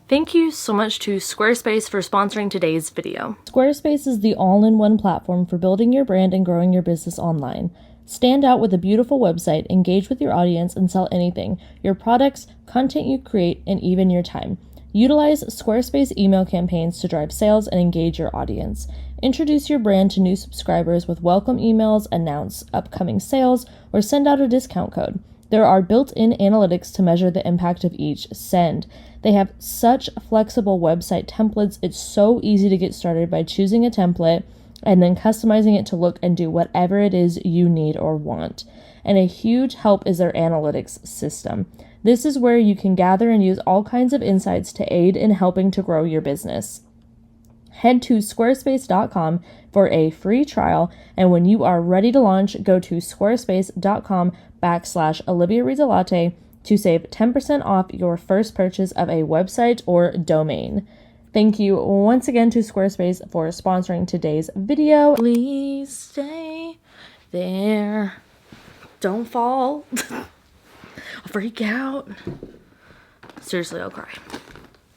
Thank you so much to Squarespace for sponsoring today's video. Squarespace is the all-in-one platform for building your brand and growing your business online. Stand out with a beautiful website, engage with your audience, and sell anything: your products, content you create, and even your time. Utilize Squarespace email campaigns to drive sales and engage your audience. Introduce your brand to new subscribers with welcome emails, announce upcoming sales, or send out a discount code. There are built-in analytics to measure the impact of each send. They have such flexible website templates. It's so easy to get started by choosing a template and then customizing it to look and do whatever it is you need or want. And a huge help is their analytics system. This is where you can gather and use all kinds of insights to aid in helping to grow your business. Head to squarespace.com for a free trial, and when you are ready to launch, go to squarespace.com/oliviareadsalatte to save 10% off your first purchase of a website or domain. Thank you once again to Squarespace for sponsoring today's video. Please stay there. Don't fall. I'll freak out. Seriously, I'll cry.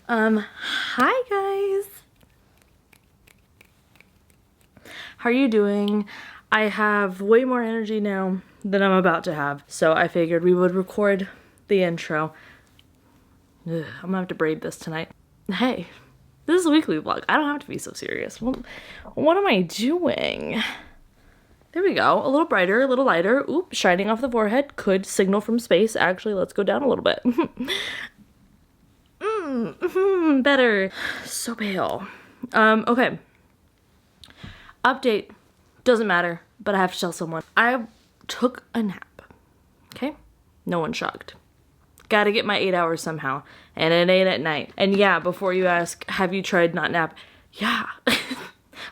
Hi guys. How are you doing? I have way more energy now than I'm about to have, so I figured we would record the intro. I'm gonna have to braid this tonight. Hey, this is a weekly vlog. I don't have to be so serious. Well, what am I doing? There we go. A little brighter, a little lighter. Oop, shining off the forehead. Could signal from space. Actually, let's go down a little bit. Better. So pale. Okay. Update. Doesn't matter, but I have to tell someone. I took a nap. Okay? No one's shocked. Gotta get my 8 hours somehow. And it ain't at night. And yeah, before you ask, have you tried not nap? Yeah.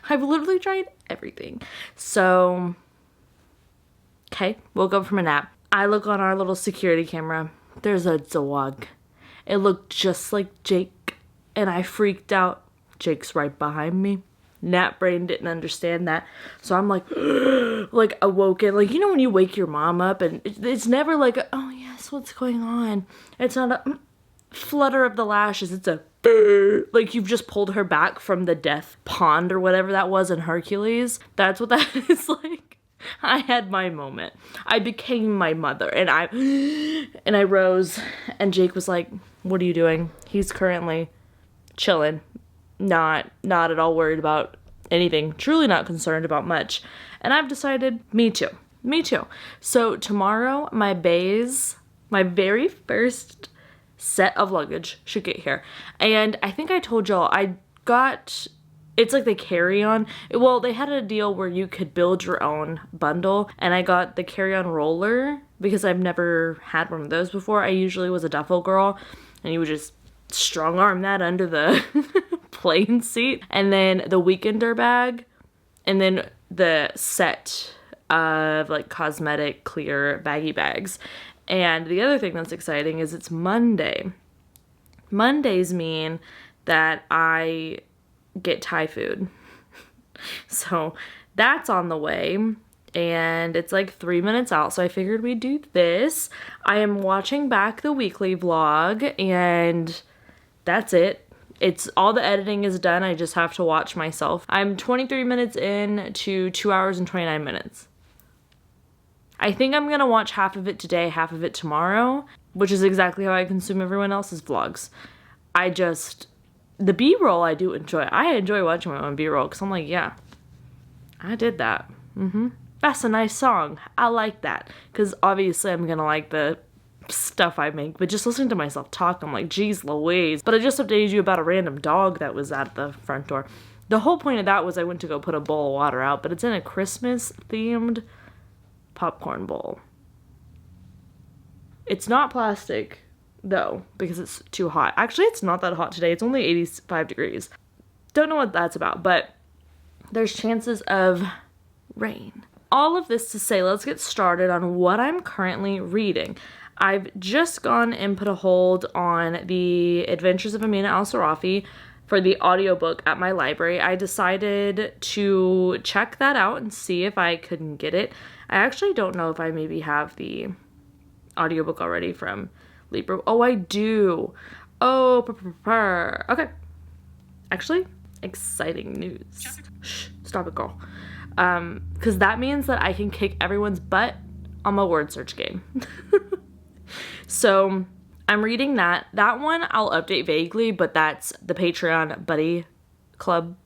I've literally tried everything. So, okay, woke up from a nap. I look on our little security camera. There's a dog. It looked just like Jake. And I freaked out. Jake's right behind me. Nap brain didn't understand that. So I'm like, like awoken. Like, you know when you wake your mom up and it's never like, oh yes, what's going on? It's not a flutter of the lashes. It's a like you've just pulled her back from the death pond or whatever that was in Hercules. That's what that is like. I had my moment. I became my mother and I rose and Jake was like, what are you doing? He's currently chilling. Not at all worried about anything. Truly not concerned about much. And I've decided, me too. So tomorrow, my very first set of luggage should get here. And I think I told y'all, it's like the carry-on. Well, they had a deal where you could build your own bundle. And I got the carry-on roller because I've never had one of those before. I usually was a duffel girl. And you would just strong arm that under the plane seat, and then the weekender bag, and then the set of like cosmetic clear baggy bags. And the other thing that's exciting is it's Monday. Mondays mean that I get Thai food. So that's on the way. And it's like 3 minutes out, so I figured we'd do this. I am watching back the weekly vlog, and that's it. It's all the editing is done. I just have to watch myself. I'm 23 minutes in to 2 hours and 29 minutes. I think I'm gonna watch half of it today, half of it tomorrow, which is exactly how I consume everyone else's vlogs. The B-roll I do enjoy. I enjoy watching my own B-roll because I'm like, yeah, I did that. That's a nice song. I like that. Because obviously I'm gonna like the stuff I make, but just listening to myself talk, I'm like, geez Louise. But I just updated you about a random dog that was at the front door. The whole point of that was I went to go put a bowl of water out, but it's in a Christmas themed popcorn bowl. It's not plastic though, because it's too hot. Actually, it's not that hot today. It's only 85 degrees. Don't know what that's about, but there's chances of rain. All of this to say, let's get started on what I'm currently reading. I've just gone and put a hold on The Adventures of Amina Al-Sarafi for the audiobook at my library. I decided to check that out and see if I couldn't get it. I actually don't know if I maybe have the audiobook already from Libra. Oh, I do. Oh, okay. Actually, exciting news. Shh, stop it, girl. Because that means that I can kick everyone's butt on my word search game. So I'm reading that. That one I'll update vaguely, but that's the Patreon Buddy Club.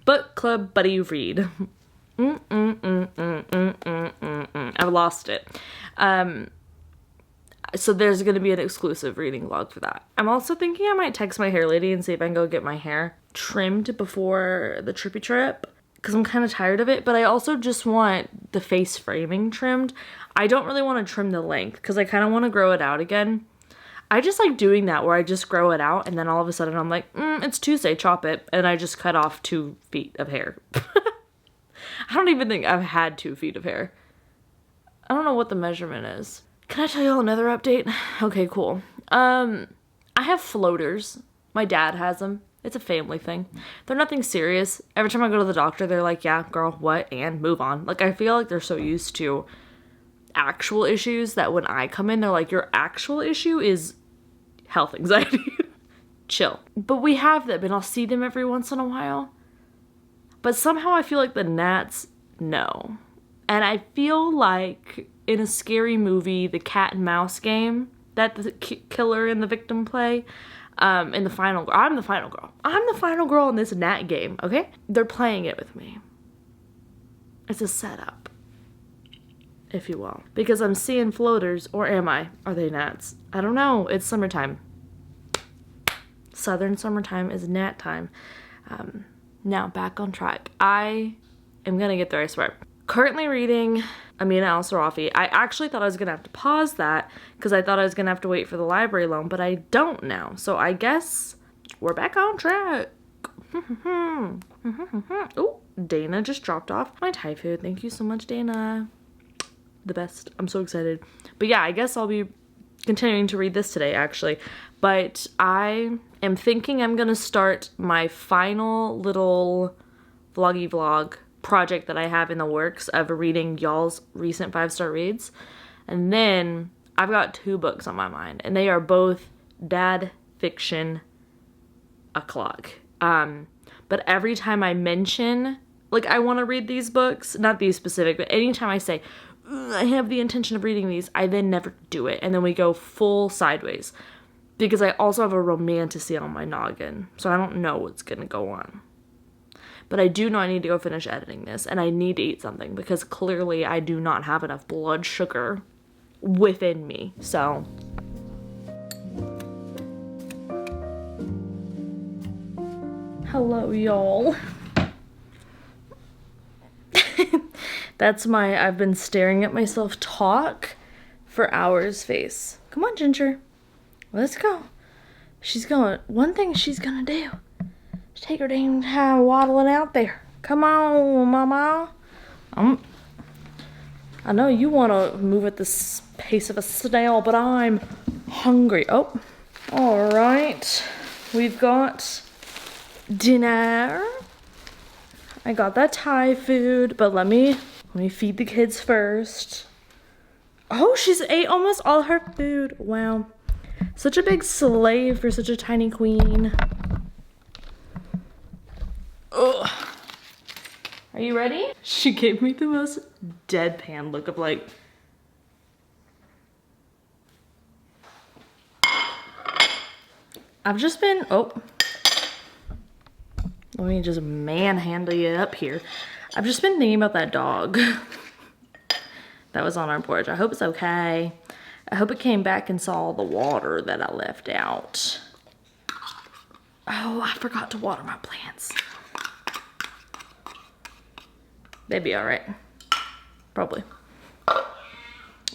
Book Club Buddy Read. I've lost it. So there's going to be an exclusive reading vlog for that. I'm also thinking I might text my hair lady and see if I can go get my hair trimmed before the trippy trip, because I'm kind of tired of it, but I also just want the face framing trimmed. I don't really want to trim the length because I kind of want to grow it out again. I just like doing that where I just grow it out and then all of a sudden I'm like, it's Tuesday, chop it. And I just cut off 2 feet of hair. I don't even think I've had 2 feet of hair. I don't know what the measurement is. Can I tell you all another update? Okay, cool. I have floaters. My dad has them. It's a family thing. They're nothing serious. Every time I go to the doctor, they're like, yeah, girl, what? And move on. Like, I feel like they're so used to actual issues that when I come in, they're like, your actual issue is health anxiety. Chill. But we have them, and I'll see them every once in a while. But somehow I feel like the gnats know. And I feel like in a scary movie, the cat and mouse game that the killer and the victim play, in the final girl. I'm the final girl. I'm the final girl in this gnat game, okay? They're playing it with me. It's a setup, if you will. Because I'm seeing floaters, or am I? Are they gnats? I don't know. It's summertime. Southern summertime is gnat time. Now, back on track. I am gonna get there, I swear. Currently reading Amina al-Sarafi. I actually thought I was gonna have to pause that because I thought I was gonna have to wait for the library loan, but I don't now. So I guess we're back on track. Oh, Dana just dropped off my Thai food. Thank you so much, Dana. The best. I'm so excited. But yeah, I guess I'll be continuing to read this today, actually. But I am thinking I'm gonna start my final little vloggy vlog project that I have in the works of reading y'all's recent 5-star reads. And then I've got 2 books on my mind, and they are both dad fiction o'clock. But every time I mention, like, I want to read these books, not these specific, but anytime I say, I have the intention of reading these, I then never do it. And then we go full sideways. Because I also have a romantasy on my noggin. So I don't know what's going to go on. But I do know I need to go finish editing this. And I need to eat something. Because clearly I do not have enough blood sugar within me. So hello, y'all. That's my I've been staring at myself talk for hours face. Come on, Ginger. Let's go. She's going. One thing she's gonna do is take her damn time waddling out there. Come on, mama. I know you want to move at the pace of a snail, but I'm hungry. Oh, all right. We've got dinner. I got that Thai food, but let me feed the kids first. Oh, she's ate almost all her food. Wow. Such a big slave for such a tiny queen. Ugh. Are you ready? She gave me the most deadpan look of like... I've just been... Oh. Let me just manhandle you up here. I've just been thinking about that dog that was on our porch. I hope it's okay. I hope it came back and saw the water that I left out. Oh, I forgot to water my plants. They'd be all right. Probably.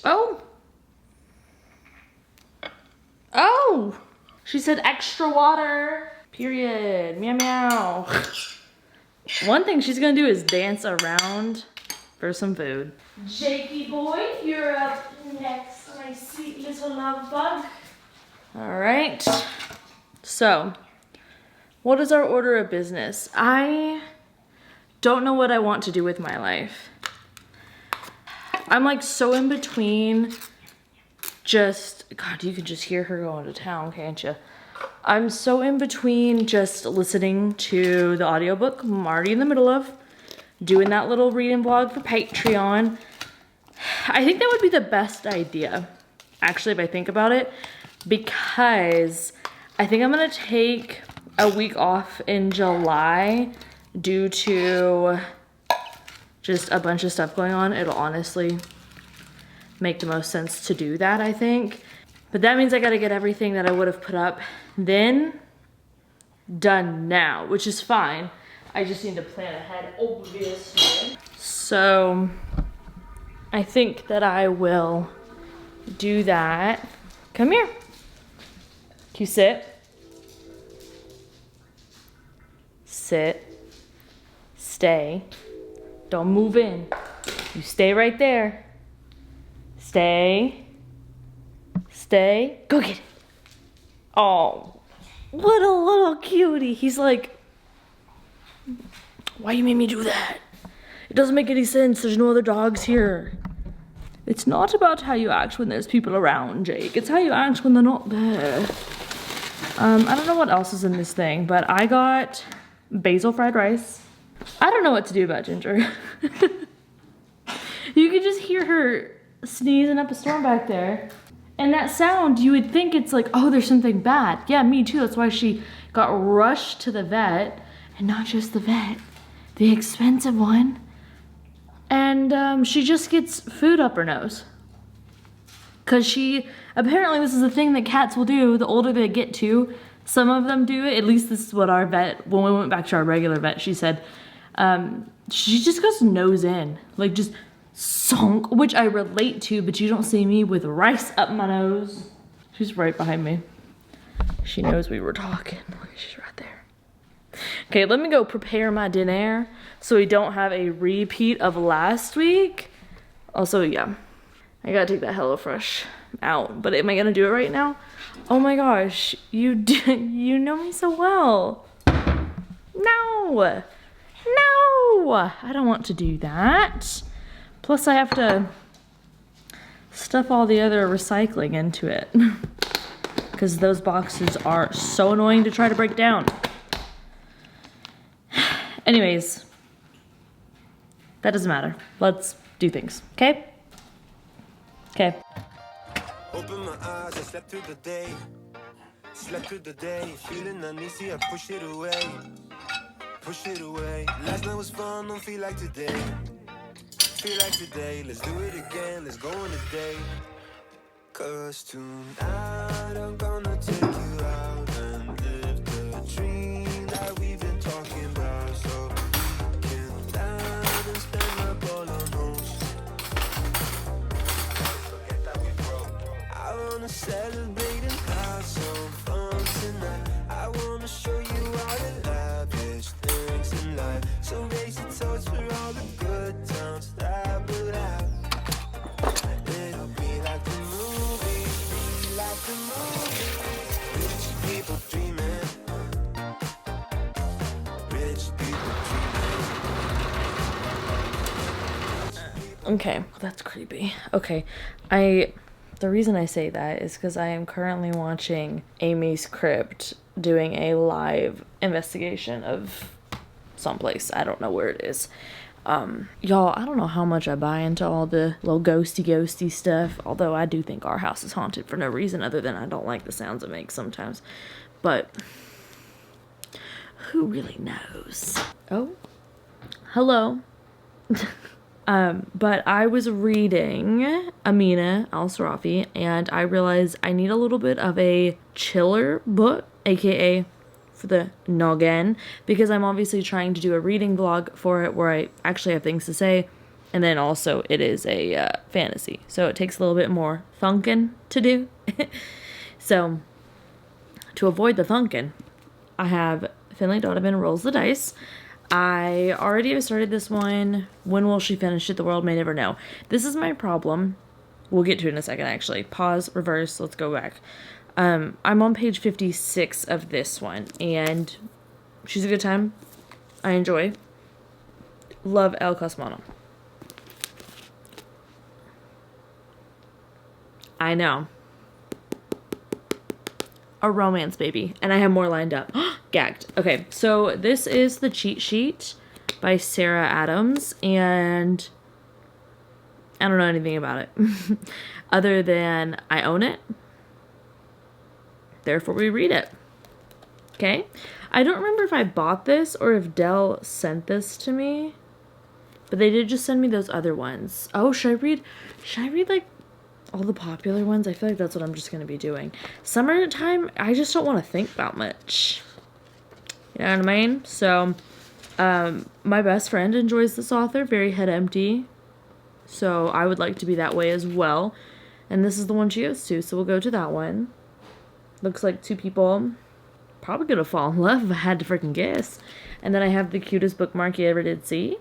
Oh. Oh. She said extra water. Period. Meow meow. One thing she's gonna do is dance around for some food. Jakey boy, you're up next, my sweet little love bug. All right. So, what is our order of business? I don't know what I want to do with my life. I'm like so in between God, you can just hear her going to town, can't you? I'm so in between just listening to the audiobook I'm already in the middle of, doing that little reading blog for Patreon. I think that would be the best idea, actually, if I think about it, because I think I'm gonna take a week off in July due to just a bunch of stuff going on. It'll honestly make the most sense to do that, I think. But that means I gotta get everything that I would have put up then done now, which is fine. I just need to plan ahead, obviously. So I think that I will do that. Come here. Can you sit? Sit. Stay. Don't move in. You stay right there. Stay. Stay. Go get it. Oh, what a little cutie. He's like, why you made me do that? It doesn't make any sense. There's no other dogs here. It's not about how you act when there's people around, Jake. It's how you act when they're not there. I don't know what else is in this thing, but I got basil fried rice. I don't know what to do about Ginger. You can just hear her sneezing up a storm back there. And that sound, you would think it's like, oh, there's something bad. Yeah, me too. That's why she got rushed to the vet. And not just the vet, the expensive one. And she just gets food up her nose. Because apparently this is a thing that cats will do the older they get to. Some of them do it. At least this is what our vet, when we went back to our regular vet, she said, she just goes nose in. Like just sunk, which I relate to, but you don't see me with rice up my nose. She's right behind me. She knows we were talking. Look, she's right there. Okay, let me go prepare my dinner so we don't have a repeat of last week. Also, yeah, I gotta take that HelloFresh out, but am I gonna do it right now? Oh my gosh, you know me so well. No, I don't want to do that. Plus I have to stuff all the other recycling into it because those boxes are so annoying to try to break down. Anyways, that doesn't matter. Let's do things, okay? Okay. Open my eyes, I slept through the day. Slept through the day, feeling uneasy, I push it away. Push it away. Last night was fun, don't feel like today. Feel like today, let's do it again, let's go on a date. Cause tonight I'm gonna take you out and live the dream that we've been talking about. So get down and spend my ball on homes. Forget that we broke. I wanna celebrate and have some fun tonight. I wanna show you all the lavish things in life. So raise your toast for all the good times that we'll have. It'll be like the movies, be like the movies. Rich people dreaming. Rich people dreaming. Okay, well, that's creepy. Okay, the reason I say that is because I am currently watching Amy's Crypt doing a live investigation of someplace. I don't know where it is. Y'all, I don't know how much I buy into all the little ghosty stuff, although I do think our house is haunted for no reason other than I don't like the sounds it makes sometimes. But who really knows? Oh, hello. But I was reading Amina al-Sarafi and I realized I need a little bit of a chiller book, aka for the noggin, because I'm obviously trying to do a reading vlog for it where I actually have things to say, and then also it is a fantasy, so it takes a little bit more thunking to do. So to avoid the thunking, I have Finley Donovan Rolls the Dice. I already have started this one. When will she finish it? The world may never know. This is my problem. We'll get to it in a second, actually. Pause, reverse, let's go back. I'm on page 56 of this one, and she's a good time. I enjoy. Love El Cosmano. I know. A romance, baby. And I have more lined up. Gagged. Okay, so this is The Cheat Sheet by Sarah Adams, and I don't know anything about it. Other than I own it. Therefore, we read it. Okay? I don't remember if I bought this or if Dell sent this to me. But they did just send me those other ones. Oh, should I read like all the popular ones? I feel like that's what I'm just going to be doing. Summertime, I just don't want to think about much. You know what I mean? So, my best friend enjoys this author, very head empty. So I would like to be that way as well. And this is the one she goes to, so we'll go to that one. Looks like two people probably gonna fall in love if I had to freaking guess. And then I have the cutest bookmark you ever did see.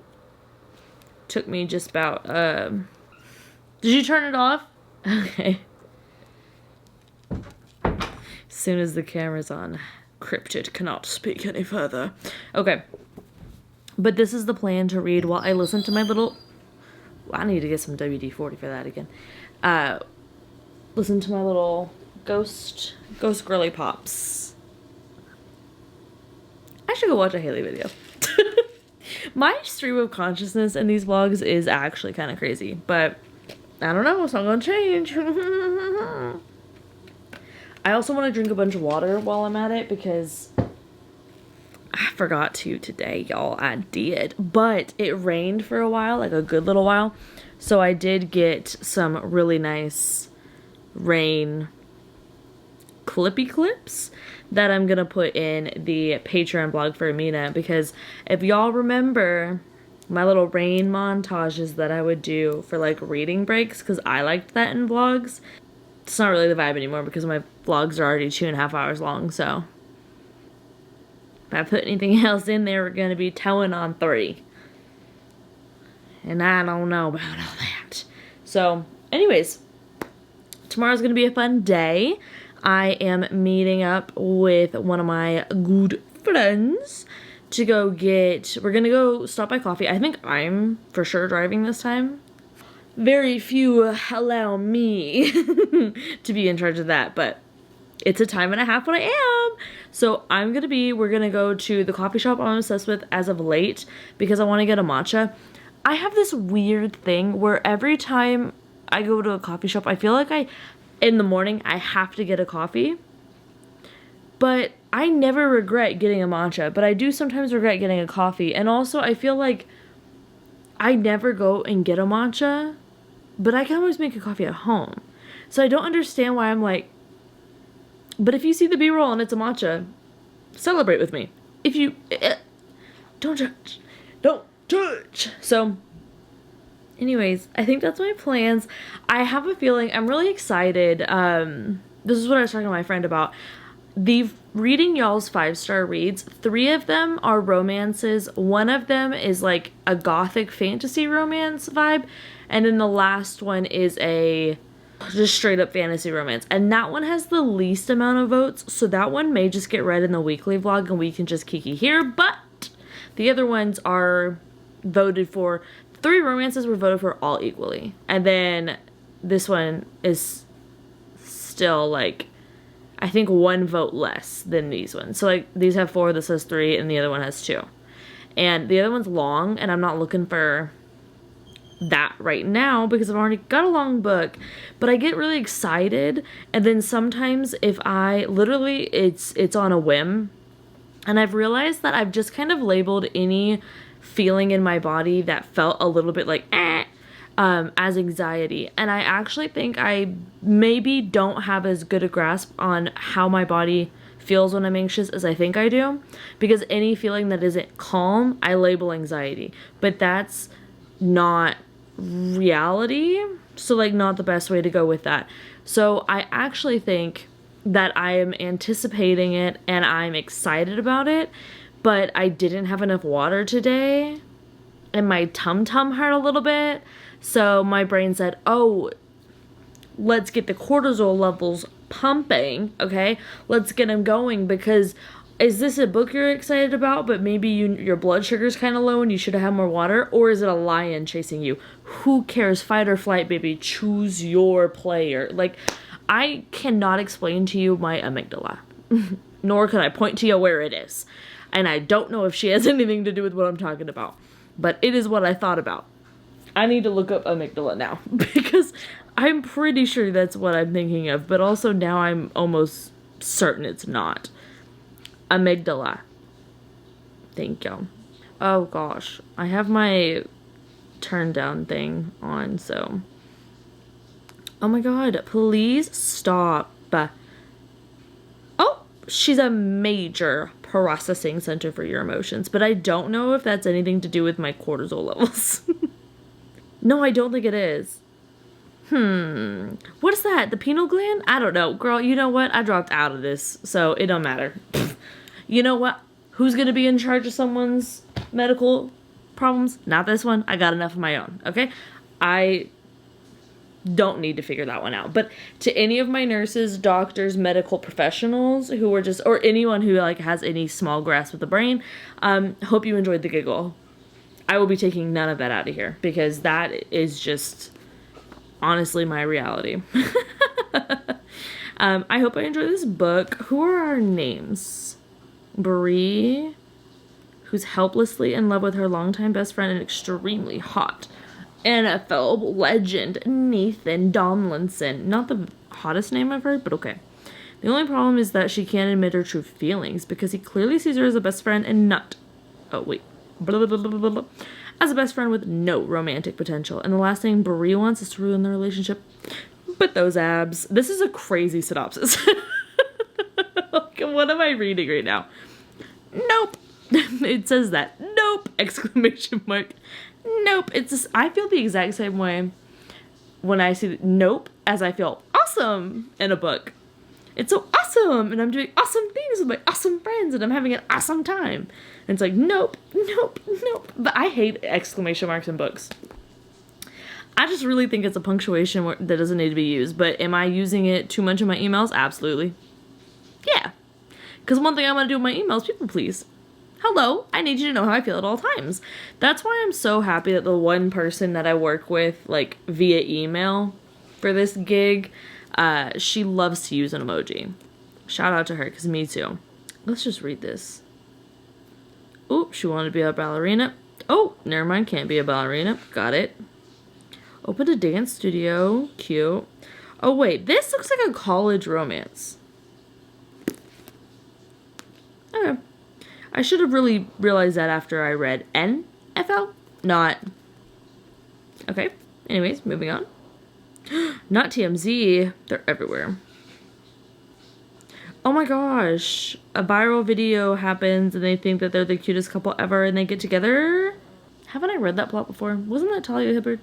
Took me just about, did you turn it off? Okay. As soon as the camera's on, cryptid cannot speak any further. Okay. But this is the plan to read while I listen to my little, I need to get some WD-40 for that again. Listen to my little ghost girly pops. I should go watch a Haley video. My stream of consciousness in these vlogs is actually kind of crazy, but I don't know, it's not gonna change. I also want to drink a bunch of water while I'm at it because I forgot to today, y'all. I did, but it rained for a while, like a good little while, so I did get some really nice rain clippy clips that I'm gonna put in the Patreon blog for Amina, because if y'all remember my little rain montages that I would do for like reading breaks, because I liked that in vlogs, it's not really the vibe anymore because my vlogs are already 2.5 hours long, so if I put anything else in there, we're gonna be towing on 3. And I don't know about all that. So anyways, tomorrow's gonna be a fun day. I am meeting up with one of my good friends to go we're gonna go stop by coffee. I think I'm for sure driving this time. Very few allow me to be in charge of that, but it's a time and a half when I am. So we're gonna go to the coffee shop I'm obsessed with as of late because I want to get a matcha. I have this weird thing where every time I go to a coffee shop, I feel like in the morning, I have to get a coffee, but I never regret getting a matcha, but I do sometimes regret getting a coffee. And also I feel like I never go and get a matcha, but I can always make a coffee at home. So I don't understand why I'm like, but if you see the B-roll and it's a matcha, celebrate with me. If you, don't judge. So anyways, I think that's my plans. I have a feeling, I'm really excited. This is what I was talking to my friend about. Reading y'all's 5-star reads, 3 of them are romances. 1 of them is like a gothic fantasy romance vibe. And then the last one is a just straight up fantasy romance. And that one has the least amount of votes. So that one may just get read in the weekly vlog and we can just kiki here. But the other ones are voted for. 3 romances were voted for all equally. And then this one is still like, I think 1 vote less than these ones. So like these have 4, this has 3, and the other one has 2. And the other one's long, and I'm not looking for that right now because I've already got a long book. But I get really excited, and then sometimes if it's on a whim. And I've realized that I've just kind of labeled any feeling in my body that felt a little bit like as anxiety, and I actually think I maybe don't have as good a grasp on how my body feels when I'm anxious as I think I do, because any feeling that isn't calm I label anxiety, but that's not reality, so like not the best way to go with that. So I actually think that I am anticipating it and I'm excited about it, but I didn't have enough water today and my tum-tum hurt a little bit. So my brain said, oh, let's get the cortisol levels pumping, okay? Let's get them going, because is this a book you're excited about, but maybe your blood sugar's kind of low and you should have had more water? Or is it a lion chasing you? Who cares? Fight or flight, baby. Choose your player. Like, I cannot explain to you my amygdala, nor can I point to you where it is. And I don't know if she has anything to do with what I'm talking about, but it is what I thought about. I need to look up amygdala now because I'm pretty sure that's what I'm thinking of, but also now I'm almost certain it's not. Amygdala. Thank you. Oh gosh, I have my turn down thing on, so. Oh my god, please stop. Oh, she's a major processing center for your emotions, but I don't know if that's anything to do with my cortisol levels. No, I don't think it is. What is that? The pineal gland? I don't know. Girl, you know what? I dropped out of this, so it don't matter. You know what? Who's gonna be in charge of someone's medical problems? Not this one. I got enough of my own, okay? I don't need to figure that one out. But to any of my nurses, doctors, medical professionals who are just, or anyone who like has any small grasp of the brain, hope you enjoyed the giggle. I will be taking none of that out of here because that is just honestly my reality. I hope I enjoy this book. Who are our names? Bree, who's helplessly in love with her longtime best friend and extremely hot NFL legend Nathan Tomlinson. Not the hottest name I've heard, but okay. The only problem is that she can't admit her true feelings because he clearly sees her as a best friend and not... Oh, wait. Blah, blah, blah, blah, blah. As a best friend with no romantic potential. And the last thing Bree wants is to ruin the relationship. But those abs. This is a crazy synopsis. What am I reading right now? Nope. It says that. Nope. Exclamation mark. Nope. It's just, I feel the exact same way when I see nope as I feel awesome in a book. It's so awesome, and I'm doing awesome things with my awesome friends, and I'm having an awesome time. And it's like, nope, nope, nope. But I hate exclamation marks in books. I just really think it's a punctuation that doesn't need to be used. But am I using it too much in my emails? Absolutely. Yeah. Because one thing I want to do with my emails, people please. Hello, I need you to know how I feel at all times. That's why I'm so happy that the one person that I work with, like, via email for this gig, she loves to use an emoji. Shout out to her, because me too. Let's just read this. Oh, she wanted to be a ballerina. Oh, never mind, can't be a ballerina. Got it. Open a dance studio. Cute. Oh, wait, this looks like a college romance. Okay. I should have really realized that after I read NFL, not... Okay, anyways, moving on. Not TMZ. They're everywhere. Oh my gosh. A viral video happens and they think that they're the cutest couple ever and they get together. Haven't I read that plot before? Wasn't that Talia Hibbert?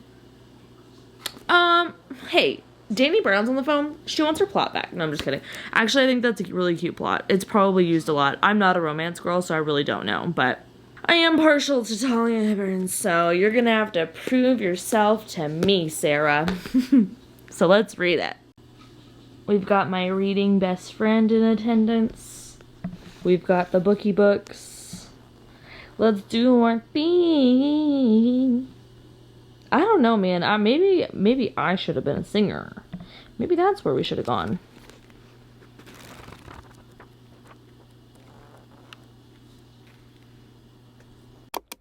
Hey, Danny Brown's on the phone. She wants her plot back. No, I'm just kidding. Actually, I think that's a really cute plot. It's probably used a lot. I'm not a romance girl, so I really don't know, but I am partial to Talia Hibbert, so you're gonna have to prove yourself to me, Sarah. So let's read it. We've got my reading best friend in attendance. We've got the bookie books. Let's do our thing. I don't know, man. Maybe I should have been a singer. Maybe that's where we should have gone.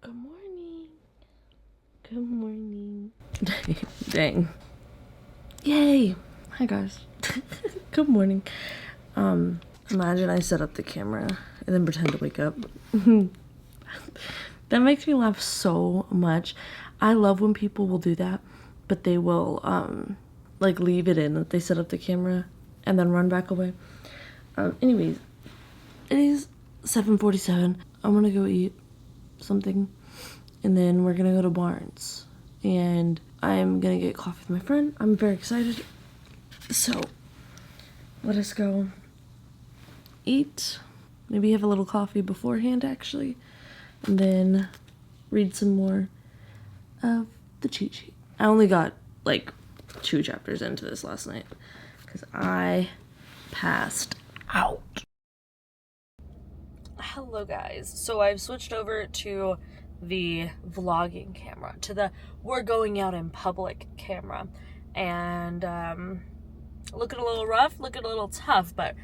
Good morning. Good morning. Dang. Yay. Hi, guys. Good morning. Imagine I set up the camera and then pretend to wake up. That makes me laugh so much. I love when people will do that, but they will, like, leave it in that they set up the camera and then run back away. Anyways, it is 7:47. I'm gonna go eat something, and then we're gonna go to Barnes, and I'm gonna get coffee with my friend. I'm very excited. So, let us go eat. Maybe have a little coffee beforehand, actually, and then read some more of the cheat sheet. I only got like 2 chapters into this last night because I passed out. Hello guys. So I've switched over to the vlogging camera, to the we're going out in public camera, and looking a little rough, looking a little tough, but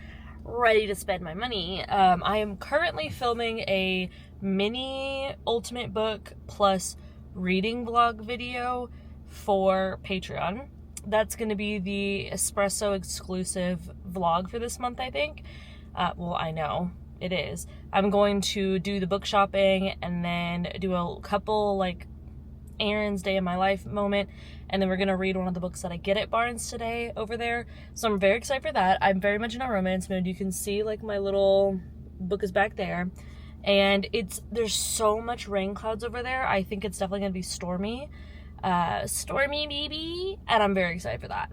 ready to spend my money. I am currently filming a mini Ultimate Book plus reading vlog video for Patreon. That's going to be the Espresso exclusive vlog for this month, I think. Well, I know it is. I'm going to do the book shopping and then do a couple like errands, day in my life moment, and then we're gonna read one of the books that I get at Barnes today over there. So I'm very excited for that. I'm very much in a romance mood. You can see like my little book is back there, and there's so much rain clouds over there. I think it's definitely gonna be stormy baby, and I'm very excited for that.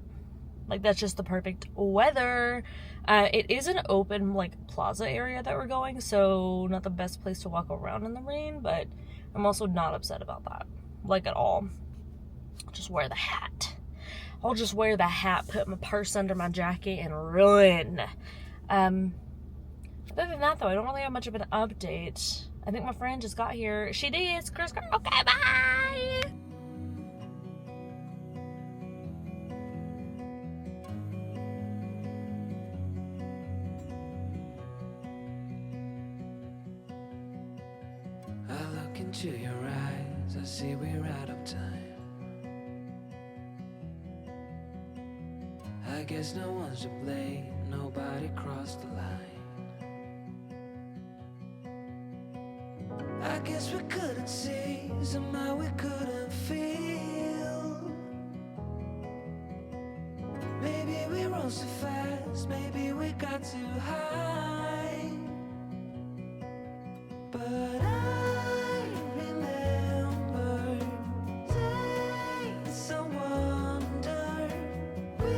Like, that's just the perfect weather. It is an open like plaza area that we're going, so not the best place to walk around in the rain, but I'm also not upset about that, like, at all. Just wear the hat. I'll just wear the hat, put my purse under my jacket, and run. Other than that, though, I don't really have much of an update. I think my friend just got here. She did. Okay, bye. I look into your eyes, I see we're out of time. I guess no one's to blame, nobody crossed the line. I guess we couldn't see, somehow we couldn't feel. Maybe we rose too fast, maybe we got too high. But I remember days I wonder we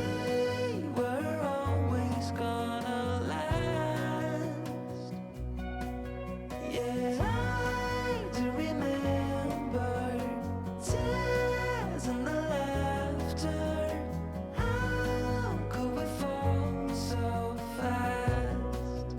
were always gonna last. Yeah, I do remember tears and the laughter. How could we fall so fast?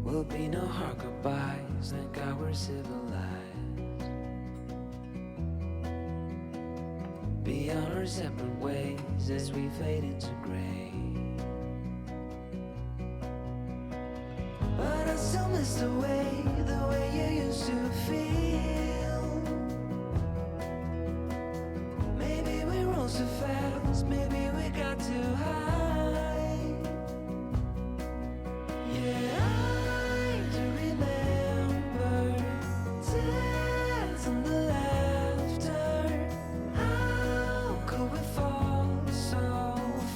Will be no hard goodbyes, thank God we're civilized. Be on our separate ways as we fade into gray. But I still miss the way you used to feel. Maybe we rose too fast, maybe we got too high. Yeah, I do remember tears and the laughter. How could we fall so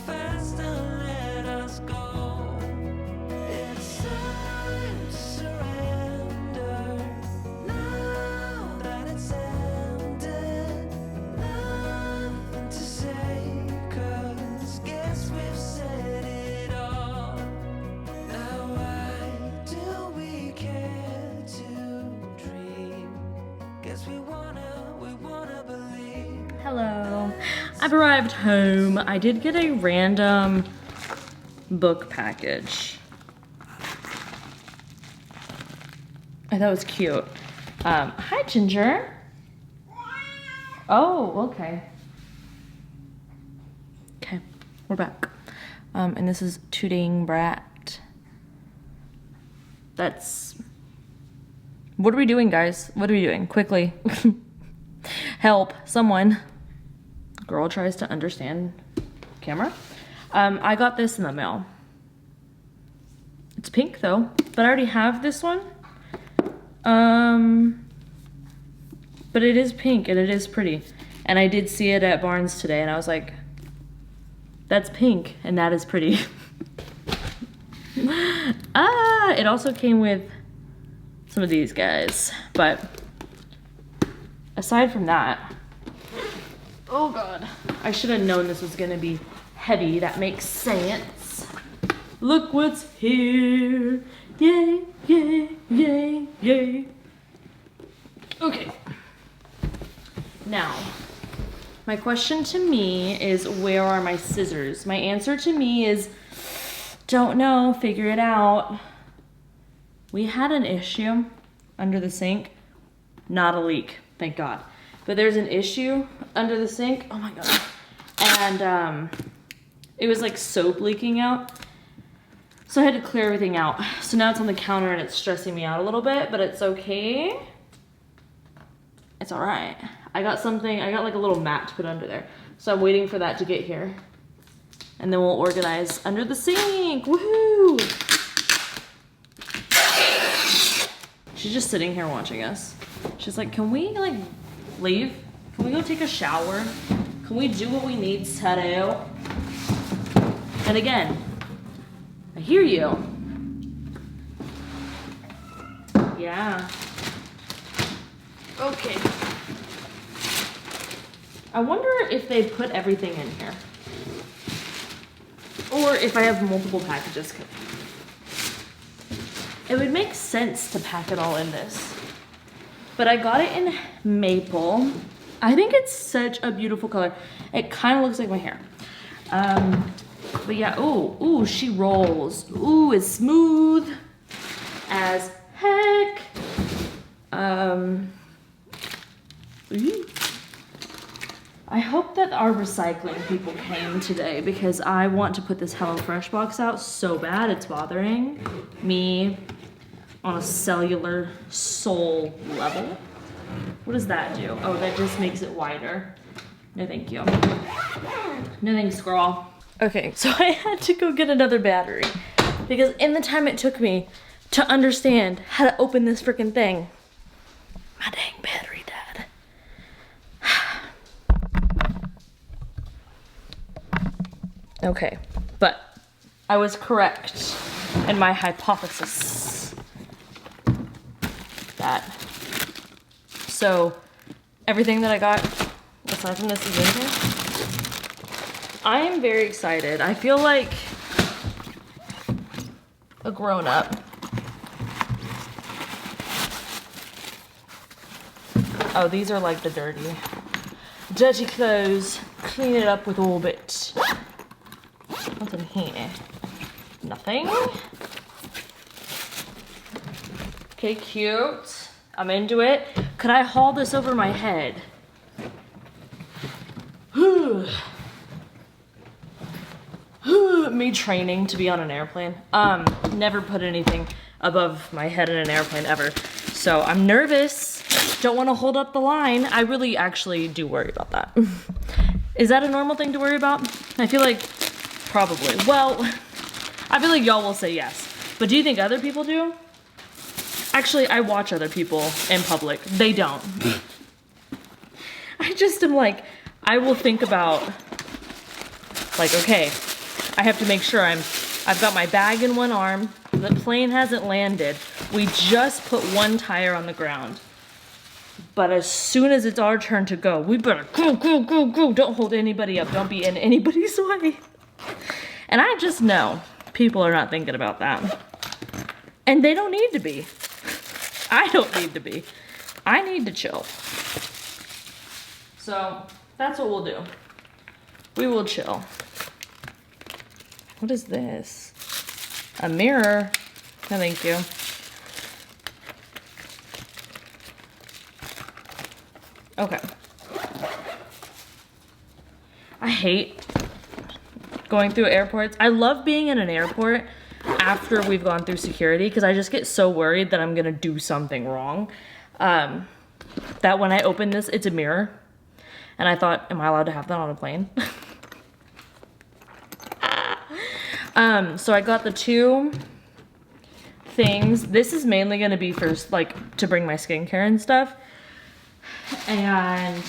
fast and let us go? It's time to surrender now that it's ended. Nothing to say, 'cause guess we've said it all. Now why do we care to dream? Guess we wanna believe. Hello. I've arrived home. I did get a random book package. I thought it was cute. Hi, Ginger. Oh, okay. Okay, we're back. And this is Tooting Brat. What are we doing, guys? What are we doing? Quickly. Help, someone. Girl tries to understand camera. I got this in the mail. It's pink though, but I already have this one. But it is pink and it is pretty. And I did see it at Barnes today and I was like, that's pink and that is pretty. It also came with some of these guys, but aside from that, oh God, I should have known this was gonna be heavy. That makes sense. Look what's here. Yay, yay, yay, yay. Okay. Now, My question to me is, where are my scissors? My answer to me is, don't know, figure it out. We had an issue under the sink. Not a leak, thank God. But there's an issue under the sink. Oh my God. And it was like soap leaking out. So I had to clear everything out. So now it's on the counter and it's stressing me out a little bit, but it's okay. It's all right. I got like a little mat to put under there. So I'm waiting for that to get here. And then we'll organize under the sink, woohoo! She's just sitting here watching us. She's like, can we like leave? Can we go take a shower? Can we do what we need to do? And again, I hear you. Yeah. Okay. I wonder if they put everything in here. Or if I have multiple packages. It would make sense to pack it all in this. But I got it in maple. I think it's such a beautiful color. It kind of looks like my hair. But yeah, ooh, she rolls. Ooh, it's smooth as heck. I hope that our recycling people came today because I want to put this HelloFresh box out so bad. It's bothering me on a cellular soul level. What does that do? Oh, that just makes it wider. No, thank you. No thanks, girl. Okay, so I had to go get another battery because in the time it took me to understand how to open this freaking thing, my dang battery died. Okay, but I was correct in my hypothesis that, so everything that I got aside from this is in here. I am very excited. I feel like a grown-up. Oh, these are like the dirty clothes. Clean it up with a little bit. What's in here? Nothing. Okay, cute. I'm into it. Could I haul this over my head? Me training to be on an airplane. Never put anything above my head in an airplane ever. So I'm nervous. Don't want to hold up the line. I really actually do worry about that. Is that a normal thing to worry about? I feel like probably. Well, I feel like y'all will say yes. But do you think other people do? Actually, I watch other people in public. They don't. I just am like, I will think about, like, okay, I have to make sure I've got my bag in one arm. The plane hasn't landed. We just put one tire on the ground. But as soon as it's our turn to go, we better go. Don't hold anybody up. Don't be in anybody's way. And I just know people are not thinking about that. And they don't need to be. I don't need to be. I need to chill. So that's what we'll do. We will chill. What is this? A mirror. No, thank you. Okay. I hate going through airports. I love being in an airport after we've gone through security because I just get so worried that I'm gonna do something wrong. That when I open this, it's a mirror. And I thought, am I allowed to have that on a plane? So I got the two things. This is mainly gonna be for like to bring my skincare and stuff. And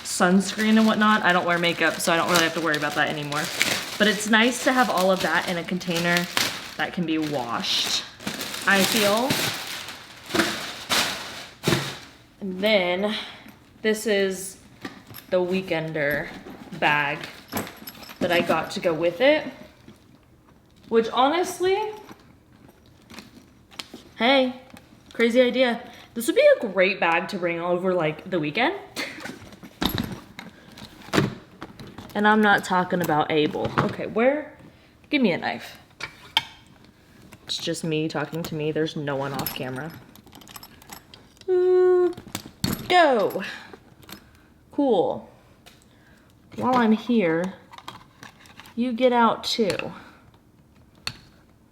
sunscreen and whatnot. I don't wear makeup, so I don't really have to worry about that anymore. But it's nice to have all of that in a container that can be washed, I feel. And then this is the Weekender bag that I got to go with it. Which honestly, hey, crazy idea. This would be a great bag to bring over like the weekend. And I'm not talking about able. Okay, where? Give me a knife. It's just me talking to me. There's no one off camera. Ooh, go. Cool. While I'm here, you get out too.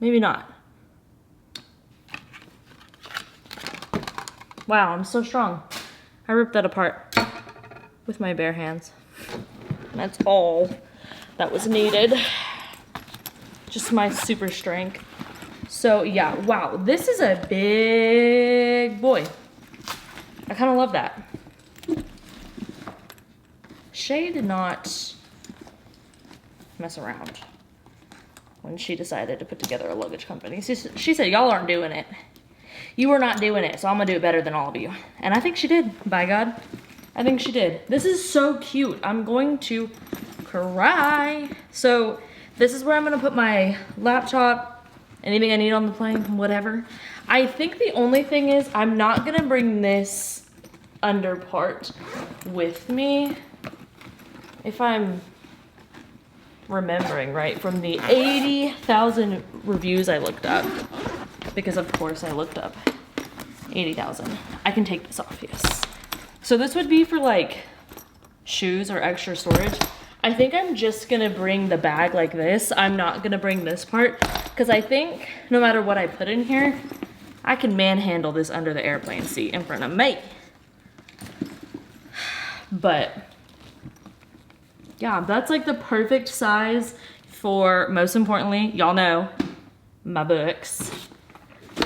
Maybe not. Wow, I'm so strong. I ripped that apart with my bare hands. That's all that was needed. Just my super strength. So yeah, wow, this is a big boy. I kind of love that. Shay did not mess around when she decided to put together a luggage company. She said, y'all aren't doing it. You are not doing it, so I'm gonna do it better than all of you. And I think she did, by God. I think she did. This is so cute. I'm going to cry. So this is where I'm gonna put my laptop, anything I need on the plane, whatever. I think the only thing is I'm not gonna bring this under part with me. If I'm remembering right from the 80,000 reviews I looked up, because of course I looked up 80,000. I can take this off, yes. So this would be for like shoes or extra storage. I think I'm just gonna bring the bag like this. I'm not gonna bring this part because I think no matter what I put in here, I can manhandle this under the airplane seat in front of me. But yeah, that's like the perfect size for, most importantly, y'all know, my books.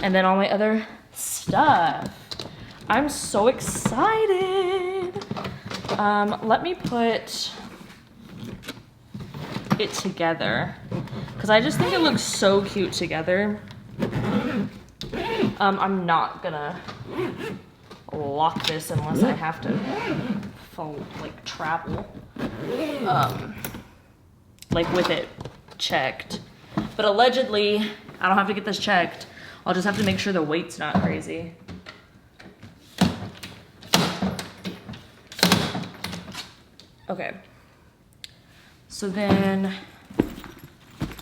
And then all my other stuff. I'm so excited. Let me put it together because I just think it looks so cute together. I'm not gonna lock this unless I have to like travel, like with it checked. But allegedly, I don't have to get this checked. I'll just have to make sure the weight's not crazy. Okay. So then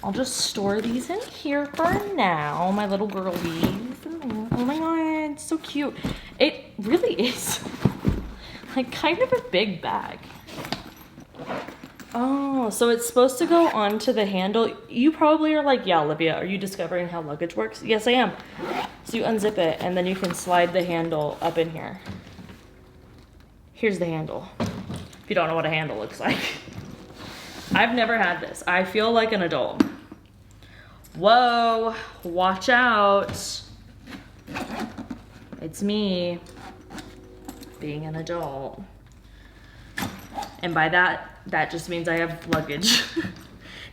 I'll just store these in here for now, my little girlies. Oh my God, it's so cute. It really is like kind of a big bag. Oh, so it's supposed to go onto the handle. You probably are like, yeah, Olivia, are you discovering how luggage works? Yes, I am. So you unzip it and then you can slide the handle up in here. Here's the handle. If you don't know what a handle looks like. I've never had this. I feel like an adult. Whoa, watch out. It's me being an adult. And by that just means I have luggage.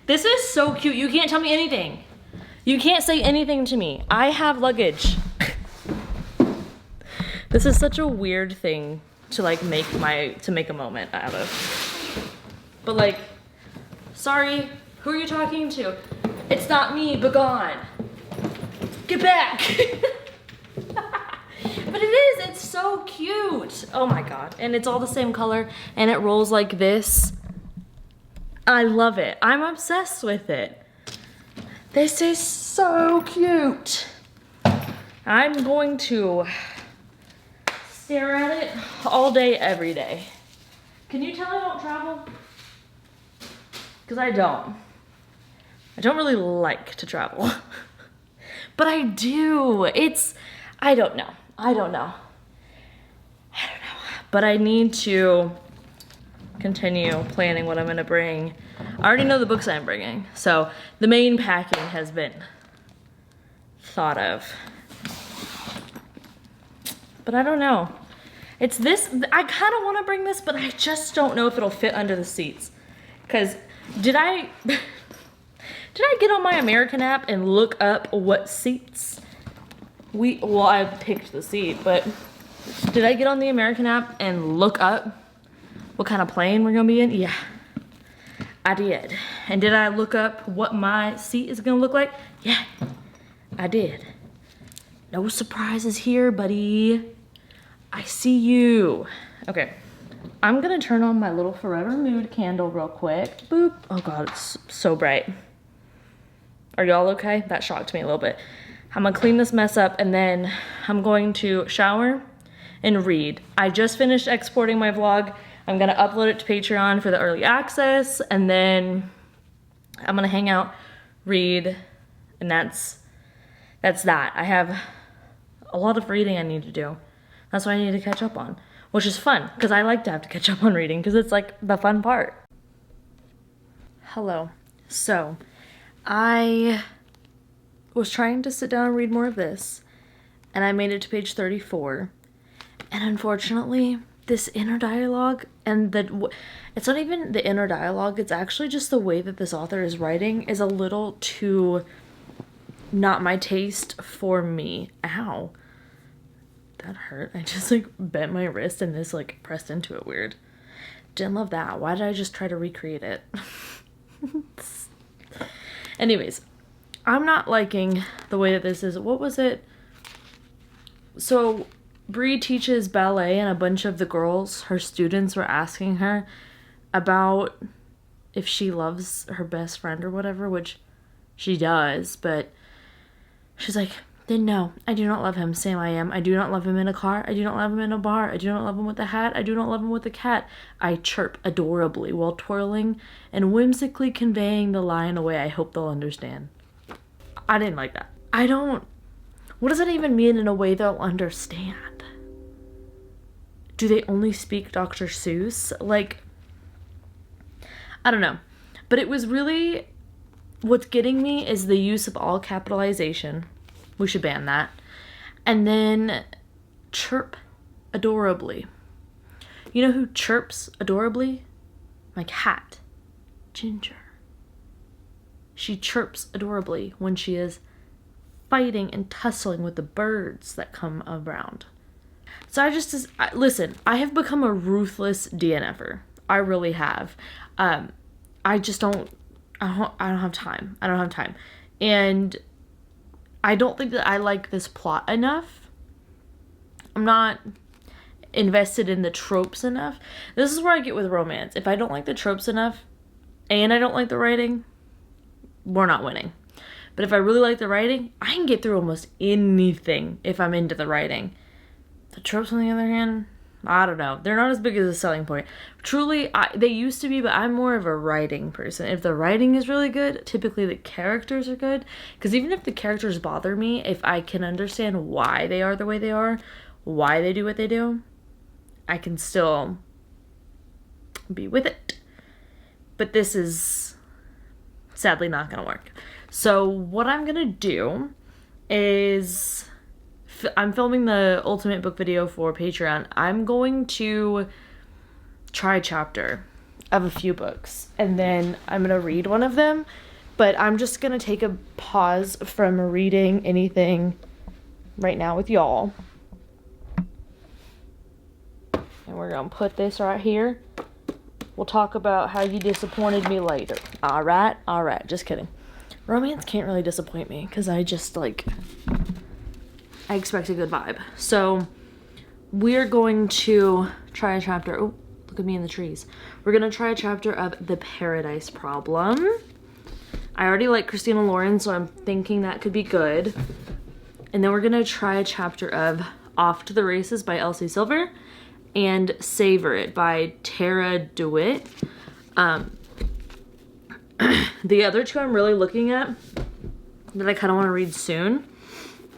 This is so cute. You can't tell me anything. You can't say anything to me. I have luggage. This is such a weird thing to like make a moment out of. But like, sorry, who are you talking to? It's not me, begone. Get back. But it is, it's so cute. Oh my God, and it's all the same color and it rolls like this. I love it, I'm obsessed with it. This is so cute. I'm going to stare at it all day, every day. Can you tell I don't travel? Because I don't really like to travel. But I do. I don't know. But I need to continue planning what I'm gonna bring. I already know the books I'm bringing, so the main packing has been thought of. But I don't know. It's this, I kind of want to bring this, but I just don't know if it'll fit under the seats. Because did I get on my American app and look up what seats well, I picked the seat, but did I get on the American app and look up what kind of plane we're gonna be in? Yeah, I did. And did I look up what my seat is gonna look like? Yeah, I did. No surprises here, buddy. I see you. Okay, I'm gonna turn on my little Forever Mood candle real quick. Boop. Oh God, it's so bright. Are y'all okay? That shocked me a little bit. I'm gonna clean this mess up and then I'm going to shower and read. I just finished exporting my vlog. I'm gonna upload it to Patreon for the early access, and then I'm gonna hang out, read, and that's that. I have a lot of reading I need to do. That's what I need to catch up on, which is fun because I like to have to catch up on reading because it's like the fun part. Hello. So I was trying to sit down and read more of this, and I made it to page 34, and unfortunately this inner dialogue, and it's not even the inner dialogue, it's actually just the way that this author is writing is a little too not my taste for me. Ow, that hurt. I just like bent my wrist and this like pressed into it weird. Didn't love that. Why did I just try to recreate it? Anyways, I'm not liking the way that this is. What was it? So Bree teaches ballet, and a bunch of the girls, her students, were asking her about if she loves her best friend or whatever, which she does, but she's like, then no, I do not love him. Sam, I am. I do not love him in a car. I do not love him in a bar. I do not love him with a hat. I do not love him with a cat. I chirp adorably while twirling and whimsically conveying the line away. I hope they'll understand. I didn't like that. What does that even mean in a way they'll understand? Do they only speak Dr. Seuss? Like, I don't know. But it was really, what's getting me is the use of all capitalization. We should ban that. And then chirp adorably. You know who chirps adorably? My cat, Ginger. She chirps adorably when she is fighting and tussling with the birds that come around. So listen, I have become a ruthless DNFer. I really have. I just don't have time. I don't have time. And I don't think that I like this plot enough. I'm not invested in the tropes enough. This is where I get with romance. If I don't like the tropes enough and I don't like the writing, we're not winning. But if I really like the writing, I can get through almost anything if I'm into the writing. The tropes, on the other hand, I don't know. They're not as big as a selling point. Truly, they used to be, but I'm more of a writing person. If the writing is really good, typically the characters are good. Because even if the characters bother me, if I can understand why they are the way they are, why they do what they do, I can still be with it. But this is sadly not going to work. So what I'm going to do is, I'm filming the ultimate book video for Patreon. I'm going to try a chapter of a few books, and then I'm going to read one of them, but I'm just going to take a pause from reading anything right now with y'all. And we're going to put this right here. We'll talk about how you disappointed me later. All right, just kidding. Romance can't really disappoint me because I just I expect a good vibe. So we're going to try a chapter. Oh, look at me in the trees. We're going to try a chapter of The Paradise Problem. I already like Christina Lauren, so I'm thinking that could be good. And then we're going to try a chapter of Off to the Races by Elsie Silver and Savor It by Tara DeWitt. The other two I'm really looking at that I kind of want to read soon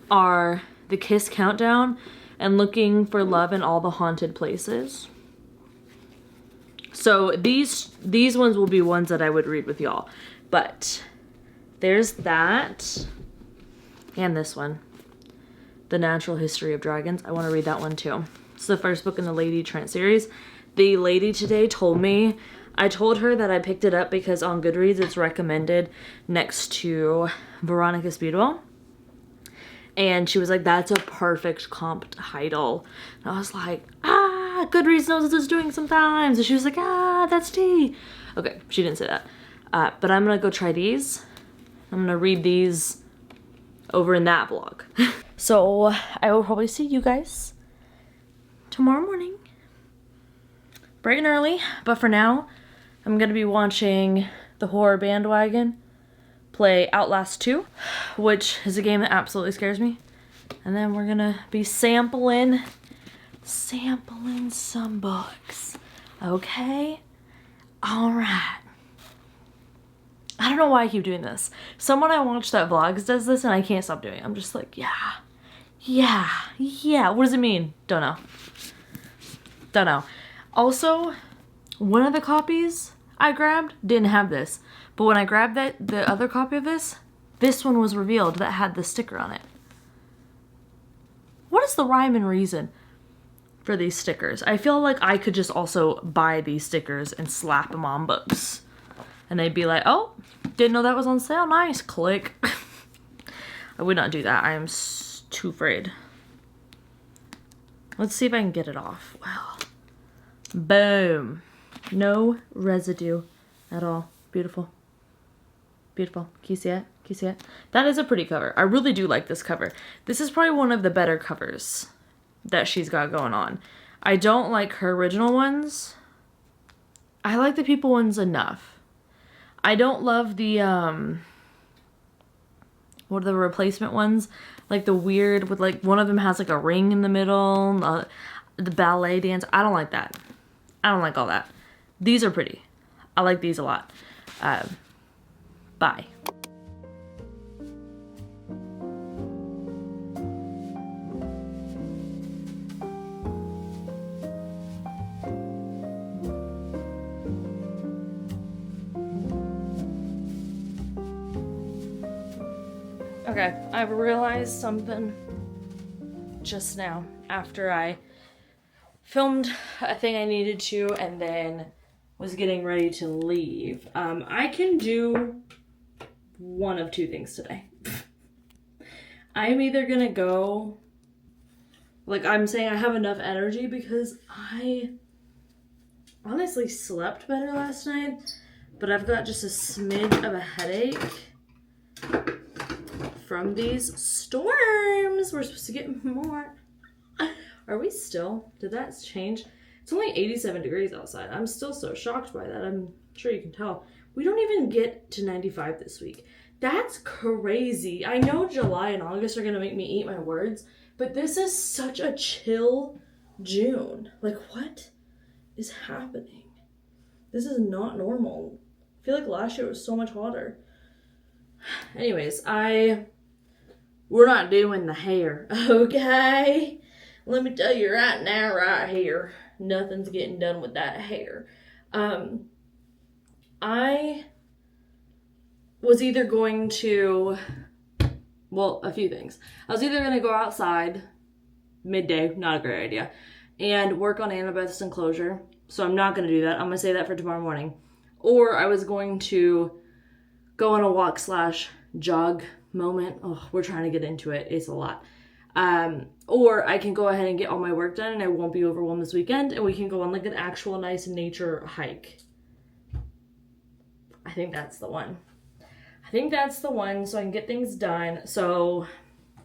are The Kiss Countdown and Looking for Love in All the Haunted Places. So these ones will be ones that I would read with y'all. But there's that. And this one. The Natural History of Dragons. I want to read that one too. It's the first book in the Lady Trent series. The lady today told me, I told her that I picked it up because on Goodreads it's recommended next to Veronica Speedwell. And she was like, that's a perfect comp title. And I was like, Goodreads knows what it's doing sometimes. And she was like, that's tea. Okay, she didn't say that. But I'm going to go try these. I'm going to read these over in that vlog. So I will probably see you guys tomorrow morning bright and early, but for now, I'm gonna be watching the horror bandwagon play Outlast 2, which is a game that absolutely scares me. And then we're gonna be sampling some books. Okay? Alright. I don't know why I keep doing this. Someone I watch that vlogs does this and I can't stop doing it. I'm just like, yeah. What does it mean? Don't know. Also, one of the copies I grabbed didn't have this. But when I grabbed the other copy of this one was revealed that had the sticker on it. What is the rhyme and reason for these stickers? I feel like I could just also buy these stickers and slap them on books. And they'd be like, oh, didn't know that was on sale. Nice. Click. I would not do that. I am too afraid. Let's see if I can get it off. Well, boom. No residue at all. Beautiful. Beautiful. Can you see it? Can you see it? That is a pretty cover. I really do like this cover. This is probably one of the better covers that she's got going on. I don't like her original ones. I like the People ones enough. I don't love the, what are the replacement ones? Like the weird with like, one of them has like a ring in the middle, the ballet dance. I don't like that. I don't like all that. These are pretty. I like these a lot. Bye. Okay, I've realized something just now after I filmed a thing I needed to and then was getting ready to leave. I can do one of two things today. I'm either gonna go, like I'm saying I have enough energy because I honestly slept better last night, but I've got just a smidge of a headache from these storms. We're supposed to get more. Are we still? Did that change? It's only 87 degrees outside. I'm still so shocked by that. I'm sure you can tell. We don't even get to 95 this week. That's crazy. I know July and August are going to make me eat my words, but this is such a chill June. Like, what is happening? This is not normal. I feel like last year was so much hotter. Anyways, we're not doing the hair, okay? Let me tell you right now, right here, nothing's getting done with that hair. I was either going to, well, a few things. I was either going to go outside midday, not a great idea, and work on Annabeth's enclosure. So I'm not going to do that. I'm going to save that for tomorrow morning. Or I was going to go on a walk / jog moment. Oh, we're trying to get into it. It's a lot. Or I can go ahead and get all my work done and I won't be overwhelmed this weekend and we can go on like an actual nice nature hike. I think that's the one. So I can get things done. So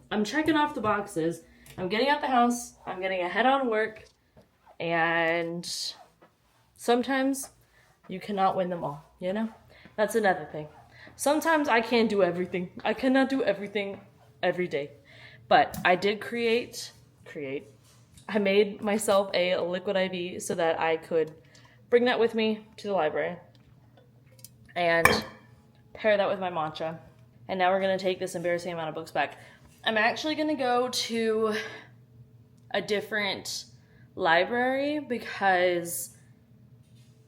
I'm checking off the boxes. I'm getting out the house. I'm getting ahead on work. And sometimes you cannot win them all, you know? That's another thing. Sometimes I can't do everything. I cannot do everything every day. But I did create. I made myself a liquid IV so that I could bring that with me to the library and pair that with my matcha. And now we're going to take this embarrassing amount of books back. I'm actually going to go to a different library because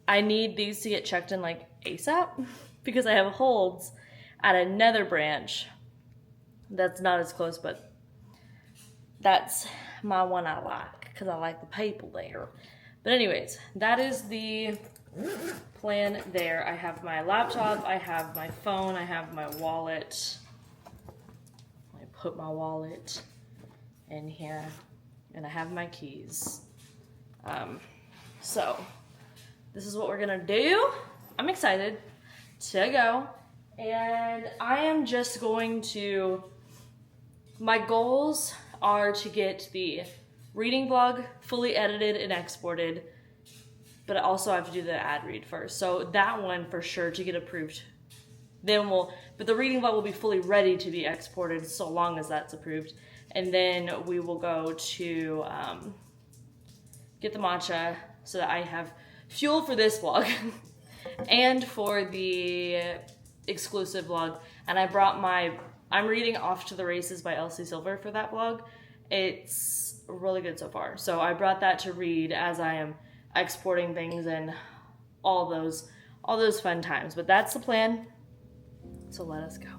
I need these to get checked in like ASAP because I have holds at another branch that's not as close, but that's my one I like because I like the people there. But anyways, that is the plan there. I have my laptop, I have my phone, I have my wallet. I put my wallet in here and I have my keys. So this is what we're gonna do. I'm excited to go. And I am just going to, my goals are to get the reading vlog fully edited and exported but also I have to do the ad read first. So that one for sure to get approved. Then but the reading vlog will be fully ready to be exported so long as that's approved. And then we will go to get the matcha so that I have fuel for this vlog and for the exclusive vlog. And I brought I'm reading Off to the Races by Elsie Silver for that vlog. It's really good so far. So I brought that to read as I am exporting things and all those fun times. But that's the plan. So let us go.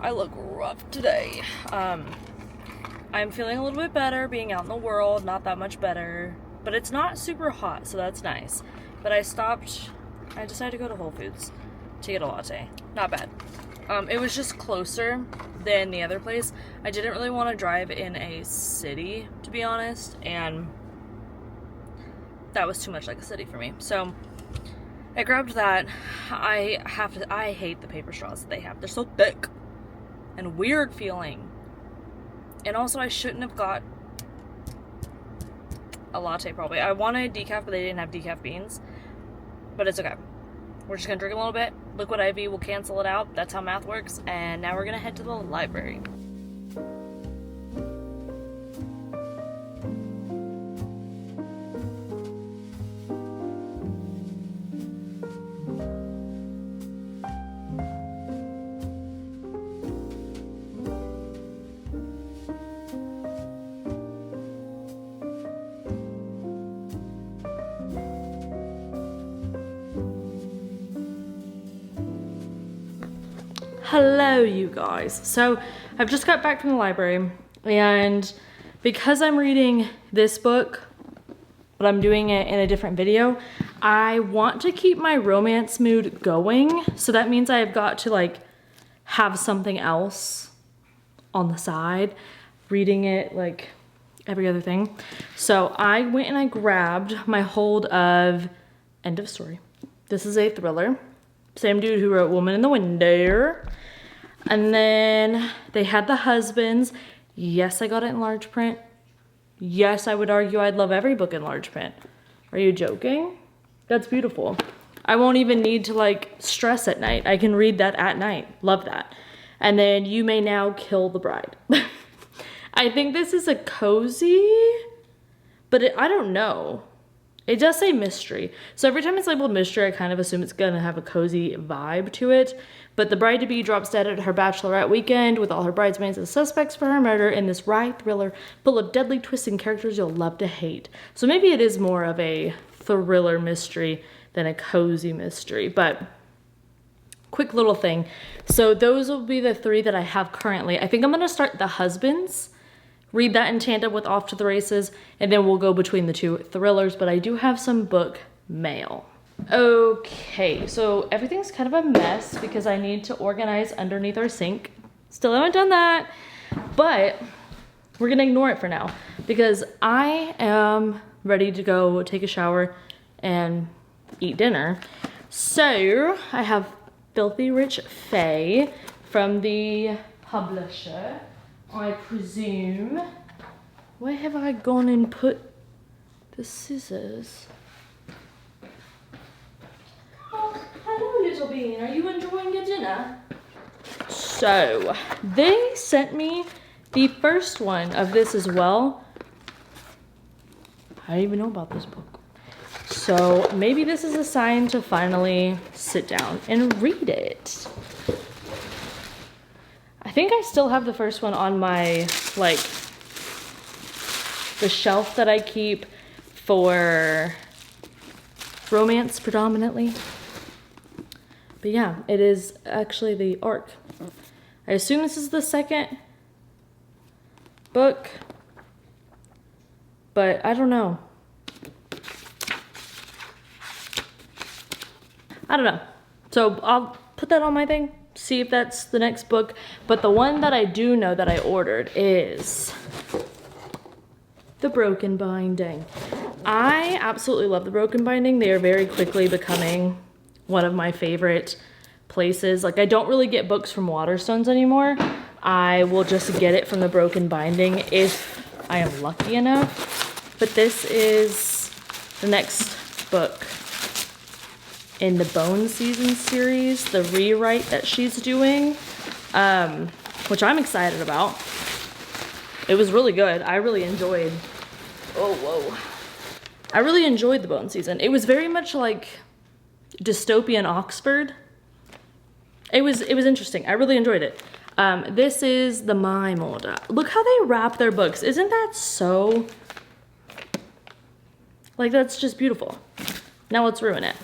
I look rough today. I'm feeling a little bit better being out in the world, not that much better, but it's not super hot, so that's nice. But I decided to go to Whole Foods to get a latte. Not bad. It was just closer than the other place. I didn't really want to drive in a city, to be honest, and that was too much like a city for me. So I grabbed that. I hate the paper straws that they have. They're so thick and weird feeling. And also I shouldn't have got a latte probably. I wanted decaf, but they didn't have decaf beans. But it's okay. We're just gonna drink a little bit. Liquid IV will cancel it out. That's how math works. And now we're gonna head to the library. Hello, you guys. So I've just got back from the library, and because I'm reading this book, but I'm doing it in a different video, I want to keep my romance mood going. So that means I've got to like have something else on the side, reading it like every other thing. So I went and I grabbed my hold of End of Story. This is a thriller. Same dude who wrote Woman in the Window. And then they had The Husbands. Yes, I got it in large print. Yes, I would argue I'd love every book in large print. Are you joking? That's beautiful. I won't even need to like stress at night. I can read that at night. Love that. And then You May Now Kill the Bride. I think this is a cozy, but I don't know. It does say mystery. So every time it's labeled mystery, I kind of assume it's gonna have a cozy vibe to it. But the bride-to-be drops dead at her bachelorette weekend with all her bridesmaids as suspects for her murder in this wry thriller full of deadly twists and characters you'll love to hate. So maybe it is more of a thriller mystery than a cozy mystery. But quick little thing. So those will be the three that I have currently. I think I'm gonna start The Husbands, read that in tandem with Off to the Races, and then we'll go between the two thrillers, but I do have some book mail. Okay, so everything's kind of a mess because I need to organize underneath our sink. Still haven't done that, but we're gonna ignore it for now because I am ready to go take a shower and eat dinner. So I have Filthy Rich Fae from the publisher, I presume. Where have I gone and put the scissors? Oh, hello, little bean. Are you enjoying your dinner? So, they sent me the first one of this as well. I didn't even know about this book. So, maybe this is a sign to finally sit down and read it. I think I still have the first one on my, like, the shelf that I keep for romance predominantly. But yeah, it is actually the Arc. I assume this is the second book, but I don't know. So I'll put that on my thing, see if that's the next book. But the one that I do know that I ordered is The Broken Binding. I absolutely love The Broken Binding. They are very quickly becoming one of my favorite places. Like, I don't really get books from Waterstones anymore. I will just get it from The Broken Binding if I am lucky enough. But this is the next book in the Bone Season series, the rewrite that she's doing, which I'm excited about. It was really good. I really enjoyed, I really enjoyed the Bone Season. It was very much like dystopian Oxford. It was interesting. I really enjoyed it. This is the Mime Order. Look how they wrap their books. Isn't that so, like, that's just beautiful. Now let's ruin it.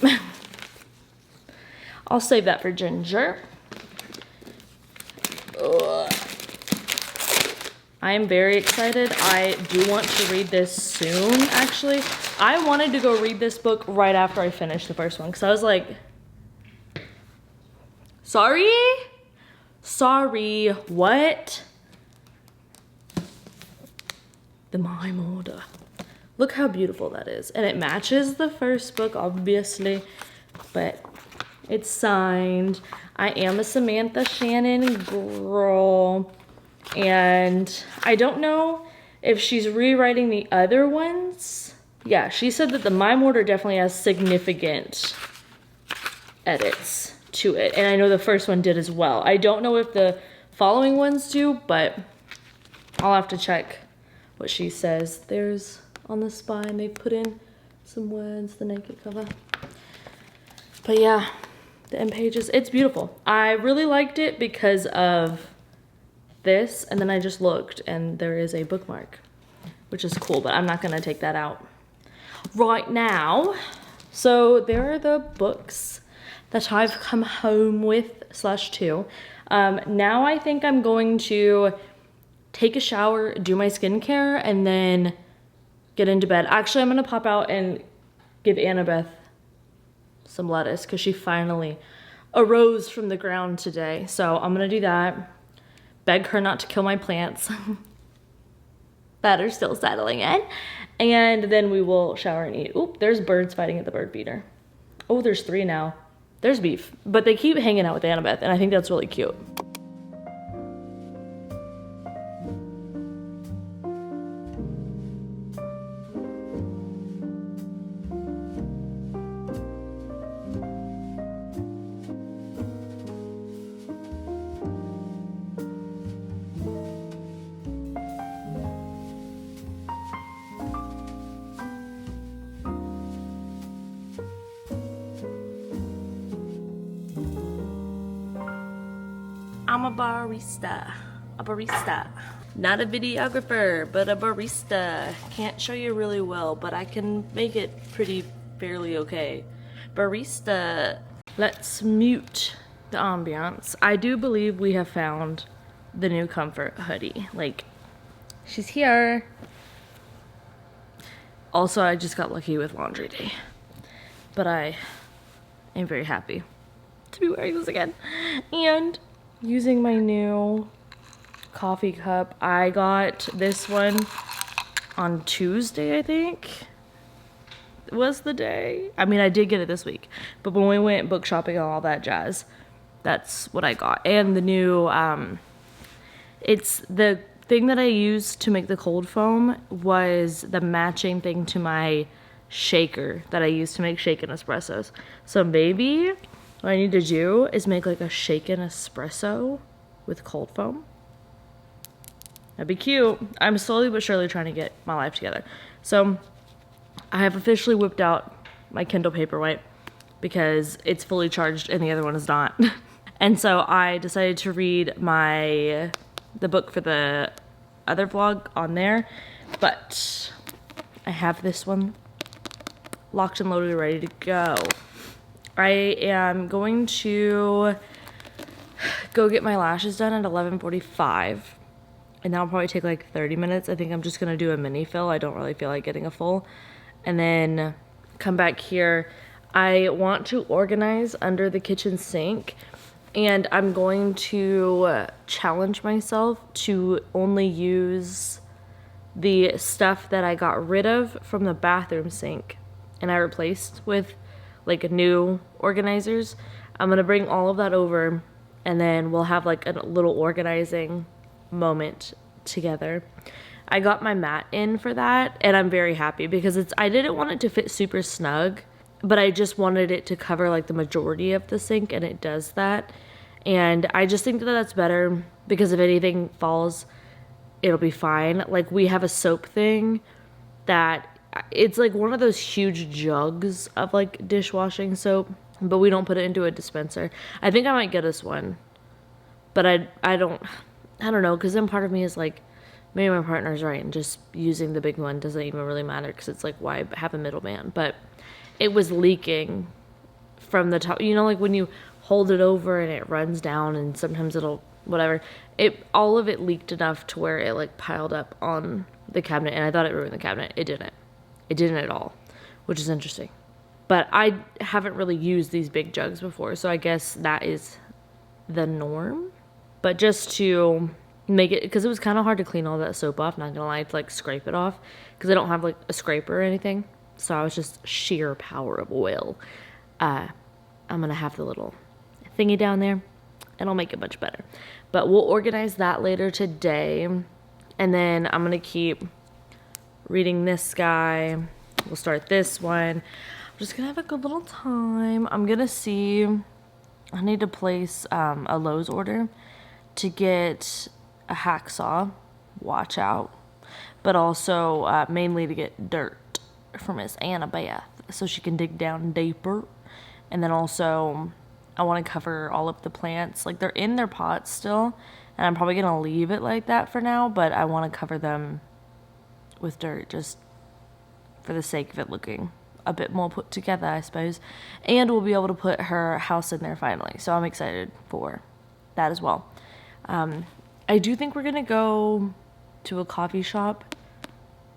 I'll save that for Ginger. Ugh. I am very excited. I do want to read this soon, actually. I wanted to go read this book right after I finished the first one, because I was like, sorry, what? The Mime Order. Look how beautiful that is. And it matches the first book, obviously, but it's signed. I am a Samantha Shannon girl. And I don't know if she's rewriting the other ones. Yeah, she said that the Mime Order definitely has significant edits to it. And I know the first one did as well. I don't know if the following ones do, but I'll have to check what she says. There's on the spine, they put in some words, the naked cover. But yeah, the end pages, it's beautiful. I really liked it because of this, and then I just looked and there is a bookmark, which is cool, but I'm not gonna take that out right now. So there are the books that I've come home with /2. Now I think I'm going to take a shower, do my skincare, and then get into bed. Actually, I'm gonna pop out and give Annabeth some lettuce because she finally arose from the ground today. So I'm gonna do that. Beg her not to kill my plants that are still settling in. And then we will shower and eat. Oop, there's birds fighting at the bird feeder. Oh, there's 3 now. There's beef, but they keep hanging out with Annabeth, and I think that's really cute. I'm a barista. Not a videographer, but a barista. Can't show you really well, but I can make it pretty fairly okay. Barista. Let's mute the ambiance. I do believe we have found the new comfort hoodie. Like, she's here. Also, I just got lucky with laundry day. But I am very happy to be wearing this again. And using my new coffee cup. I got this one on Tuesday, I think was the day. I mean, I did get it this week, but when we went book shopping and all that jazz, that's what I got. And the new, it's the thing that I used to make the cold foam was the matching thing to my shaker that I used to make shaken espressos. So maybe what I need to do is make like a shaken espresso with cold foam. That'd be cute. I'm slowly but surely trying to get my life together. So I have officially whipped out my Kindle Paperwhite because it's fully charged and the other one is not. And so I decided to read the book for the other vlog on there. But I have this one locked and loaded, ready to go. I am going to go get my lashes done at 11:45, and that'll probably take like 30 minutes. I think I'm just gonna do a mini fill. I don't really feel like getting a full, and then come back here. I want to organize under the kitchen sink, and I'm going to challenge myself to only use the stuff that I got rid of from the bathroom sink and I replaced with like new organizers. I'm gonna bring all of that over, and then we'll have like a little organizing moment together. I got my mat in for that, and I'm very happy because I didn't want it to fit super snug, but I just wanted it to cover like the majority of the sink, and it does that. And I just think that that's better because if anything falls, it'll be fine. Like, we have a soap thing that it's like one of those huge jugs of like dishwashing soap, but we don't put it into a dispenser. I think I might get us one, but I don't know, because then part of me is like, maybe my partner's right and just using the big one doesn't even really matter, because it's like, why have a middleman? But it was leaking from the top, you know, like when you hold it over and it runs down and sometimes it'll whatever, all of it leaked enough to where it like piled up on the cabinet, and I thought it ruined the cabinet. It didn't at all, which is interesting. But I haven't really used these big jugs before, so I guess that is the norm. But just to make it, because it was kind of hard to clean all that soap off, not gonna lie, to like scrape it off, because I don't have like a scraper or anything, so I was just sheer power of will. I'm gonna have the little thingy down there, and I'll make it much better. But we'll organize that later today, and then I'm gonna keep reading this guy. We'll start this one. I'm just gonna have a good little time. I'm gonna see, I need to place a Lowe's order to get a hacksaw, watch out, but also mainly to get dirt for Miss Annabeth so she can dig down deeper. And then also I want to cover all of the plants, like they're in their pots still, and I'm probably gonna leave it like that for now, but I want to cover them with dirt just for the sake of it looking a bit more put together, I suppose. And we'll be able to put her house in there finally, so I'm excited for that as well. I do think we're gonna go to a coffee shop.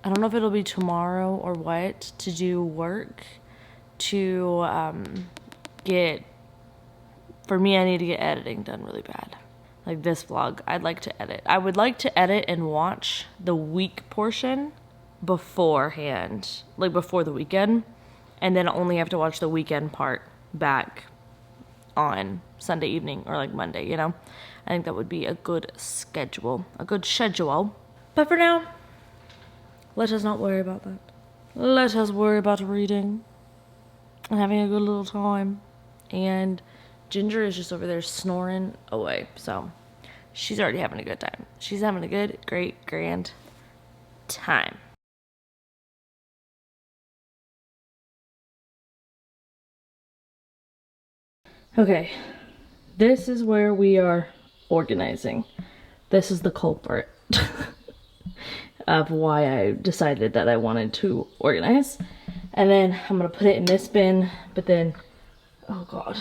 I don't know if it'll be tomorrow or what, to do work to get, for me, I need to get editing done really bad. Like this vlog, I'd like to edit. I would like to edit and watch the week portion beforehand, like before the weekend, and then only have to watch the weekend part back on Sunday evening or like Monday, you know? I think that would be a good schedule. But for now, let us not worry about that. Let us worry about reading and having a good little time. And Ginger is just over there snoring away, so she's already having a good time. She's having a good, great, grand time. Okay, this is where we are organizing. This is the culprit of why I decided that I wanted to organize. And then I'm gonna put it in this bin, but then, oh God.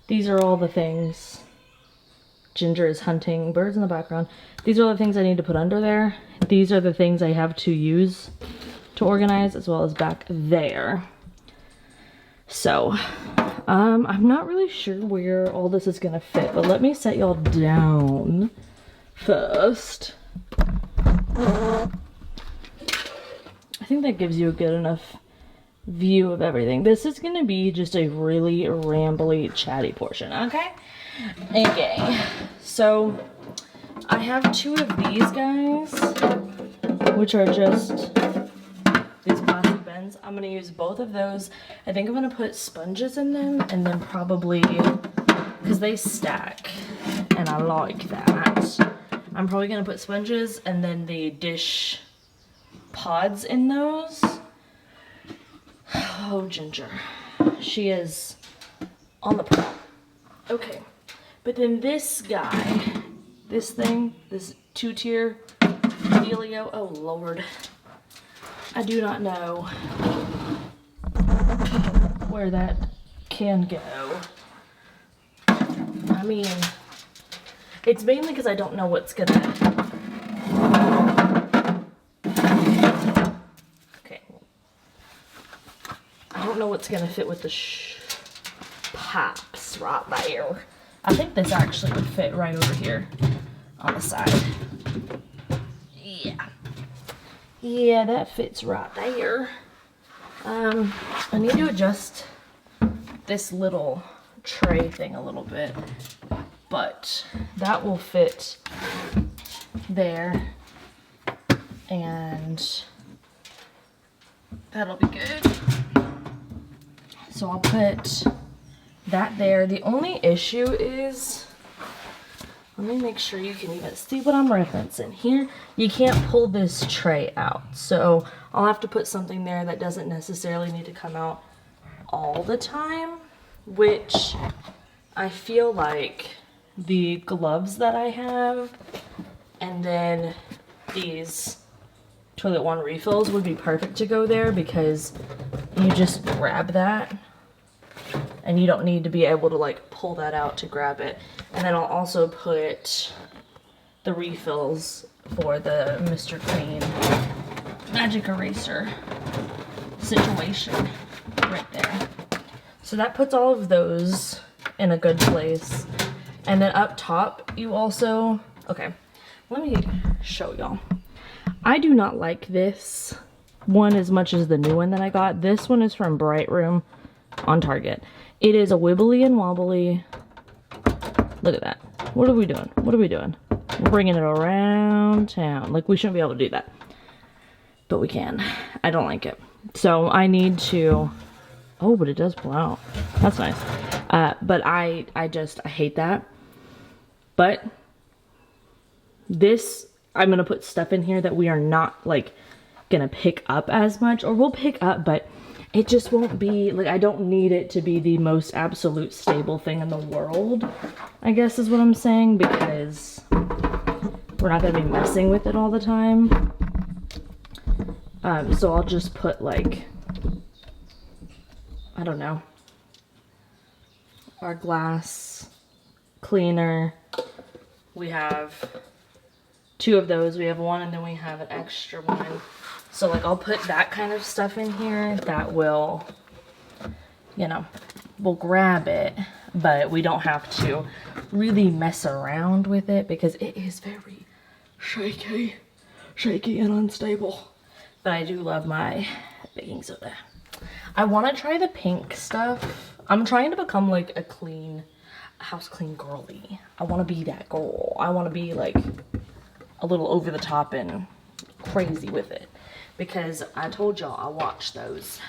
These are all the things. Ginger is hunting birds in the background. These are all the things I need to put under there. These are the things I have to use to organize, as well as back there. So, I'm not really sure where all this is gonna fit, but let me set y'all down first. I think that gives you a good enough view of everything. This is gonna be just a really rambly, chatty portion, okay? Okay, so I have two of these guys, which are just these plastic bins. I'm gonna use both of those. I think I'm gonna put sponges in them, and then probably, because they stack, and I like that, I'm probably gonna put sponges and then the dish pods in those. Oh, Ginger. She is on the prowl. Okay. But then this guy, this thing, this two-tier dealio, oh Lord. I do not know where that can go. I mean, it's mainly because I don't know what's gonna... Okay. what's gonna fit with the pops right there. I think this actually would fit right over here on the side. Yeah. Yeah, that fits right there. I need to adjust this little tray thing a little bit, but that will fit there, and that'll be good. So I'll put that there. The only issue is, let me make sure you can even see what I'm referencing here. You can't pull this tray out, so I'll have to put something there that doesn't necessarily need to come out all the time, which I feel like the gloves that I have and then these toilet wand refills would be perfect to go there, because you just grab that and you don't need to be able to like pull that out to grab it. And then I'll also put the refills for the Mr. Clean magic eraser situation right there. So that puts all of those in a good place. And then up top, you also, okay, let me show y'all. I do not like this one as much as the new one that I got. This one is from Bright Room on Target. It is a wibbly and wobbly. Look at that. What are we doing? What are we doing? We're bringing it around town. Like, we shouldn't be able to do that, but we can. I don't like it. So I need to, oh, but it does pull out. That's nice. But I hate that. But this, I'm going to put stuff in here that we are not like going to pick up as much, or we'll pick up, but it just won't be, like, I don't need it to be the most absolute stable thing in the world, I guess is what I'm saying, because we're not going to be messing with it all the time. So I'll just put, like, I don't know, our glass cleaner. We have 2 of those. We have 1 and then we have an extra one. So like, I'll put that kind of stuff in here that will, you know, we'll grab it, but we don't have to really mess around with it because it is very shaky and unstable. But I do love my baking soda. I want to try the pink stuff. I'm trying to become like a house clean girly. I want to be that girl. I want to be like a little over the top and crazy with it, because I told y'all I watch those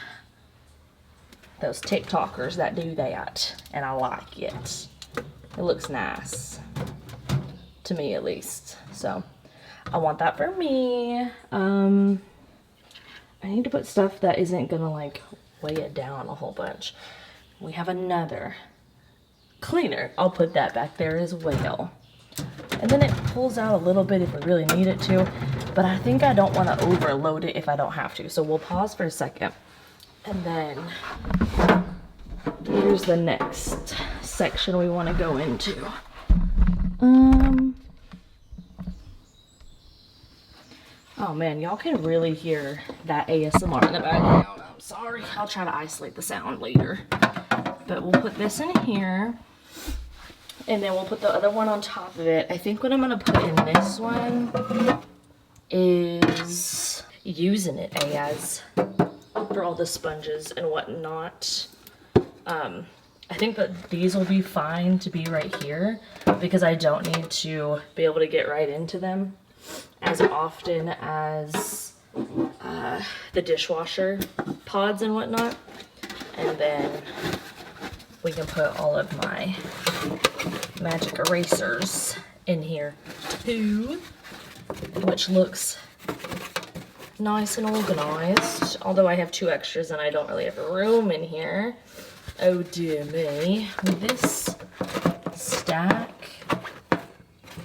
TikTokers that do that, and I like it. It looks nice to me, at least. So I want that for me. I need to put stuff that isn't gonna like weigh it down a whole bunch. We have another cleaner. I'll put that back there as well. And then it pulls out a little bit if we really need it to, but I think I don't want to overload it if I don't have to. So we'll pause for a second. And then here's the next section we want to go into. Oh man, y'all can really hear that ASMR in the background. I'm sorry. I'll try to isolate the sound later. But we'll put this in here. And then we'll put the other one on top of it. I think what I'm going to put in this one is using it as for all the sponges and whatnot. I think that these will be fine to be right here because I don't need to be able to get right into them as often as the dishwasher pods and whatnot. And then we can put all of my magic erasers in here too, which looks nice and organized, although I have 2 extras and I don't really have room in here. Oh dear me. With this stack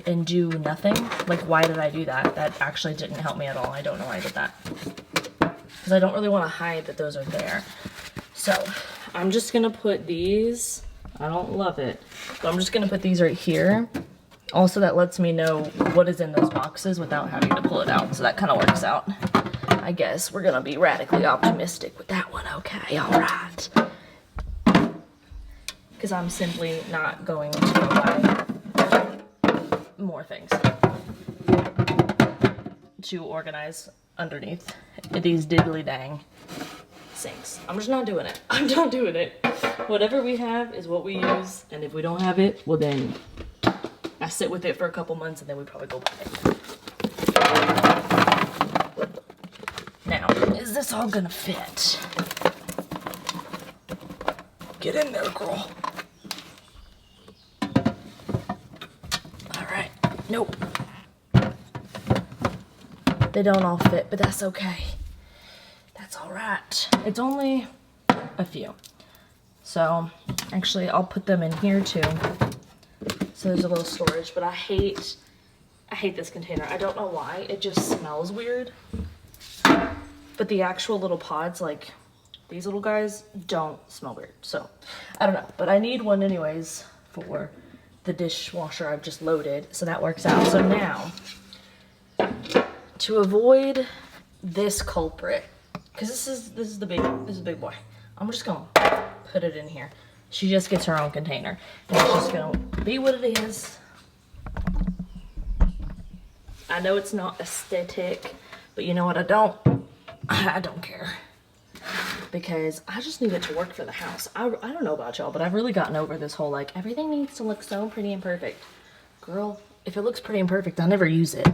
and do nothing, like, why did I do that? That actually didn't help me at all. I don't know why I did that, because I don't really want to hide that those are there. So I'm just gonna put these, I don't love it, but I'm just gonna put these right here. Also, that lets me know what is in those boxes without having to pull it out, so that kind of works out. I guess we're gonna be radically optimistic with that one. Okay, all right. Because I'm simply not going to go buy more things to organize underneath these diddly dang sinks. I'm just not doing it. I'm not doing it. Whatever we have is what we use, and if we don't have it, well then I sit with it for a couple months and then we probably go buy it. Now, is this all gonna fit? Get in there, girl. Alright, nope. They don't all fit, but that's okay. That's alright. It's only a few. So, actually, I'll put them in here too. So there's a little storage, but I hate this container. I don't know why. It just smells weird. But the actual little pods, like these little guys, don't smell weird. So, I don't know. But I need one anyways for the dishwasher I've just loaded. So that works out. So now, to avoid this culprit, because this is the big boy. I'm just gonna put it in here. She just gets her own container. And it's just gonna be what it is. I know it's not aesthetic, but you know what, I don't care. Because I just need it to work for the house. I don't know about y'all, but I've really gotten over this whole like, everything needs to look so pretty and perfect. Girl, if it looks pretty and perfect, I'll never use it.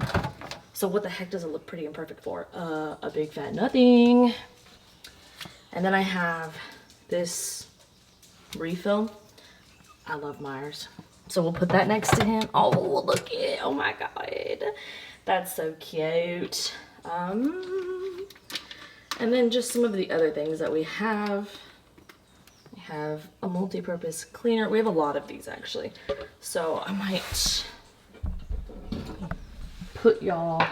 So what the heck does it look pretty and perfect for? A big fat nothing. And then I have this refill. I love Myers. So we'll put that next to him. Oh, look it. Oh my God. That's so cute. And then just some of the other things that we have. We have a multi-purpose cleaner. We have a lot of these actually. So I might put y'all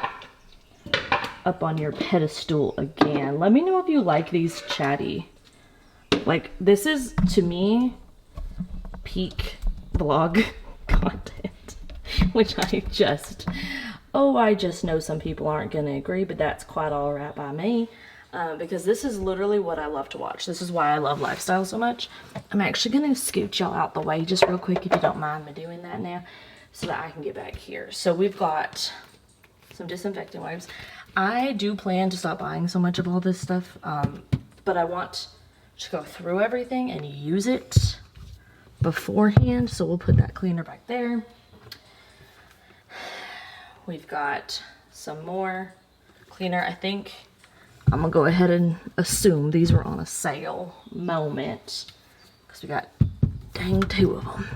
up on your pedestal again. Let me know if you like these chatty. Like, this is, to me, peak vlog content, which I just know some people aren't going to agree, but that's quite all right by me, because this is literally what I love to watch. This is why I love lifestyle so much. I'm actually going to scoot y'all out the way just real quick, if you don't mind me doing that now, so that I can get back here. So we've got some disinfectant wipes. I do plan to stop buying so much of all this stuff, but I want to go through everything and use it beforehand, so we'll put that cleaner back there. We've got some more cleaner. I think I'm gonna go ahead and assume these were on a sale moment, because we got dang 2 of them,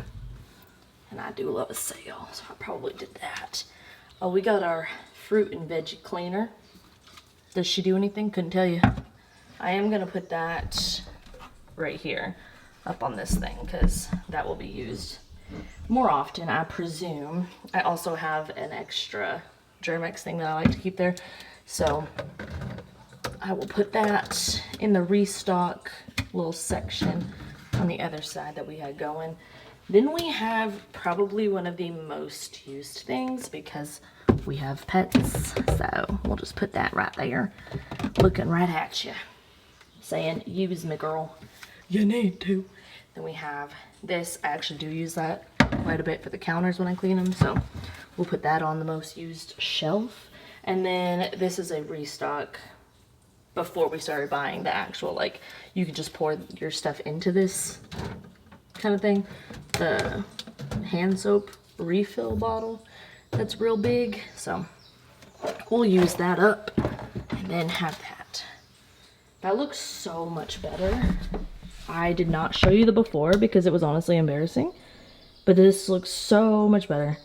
and I do love a sale, so I probably did that. Oh, we got our fruit and veggie cleaner. Does she do anything? Couldn't tell you. I am gonna put that right here up on this thing, because that will be used more often, I presume. I also have an extra Germex thing that I like to keep there, so I will put that in the restock little section on the other side that we had going. Then we have probably one of the most used things, because we have pets, so we'll just put that right there, looking right at you, saying, use me, girl, you need to. Then we have this. I actually do use that quite a bit for the counters when I clean them, so we'll put that on the most used shelf. And then this is a restock before we started buying the actual, like, you could just pour your stuff into this kind of thing, the hand soap refill bottle that's real big, so we'll use that up and then have that. That looks so much better. I did not show you the before because it was honestly embarrassing, but this looks so much better.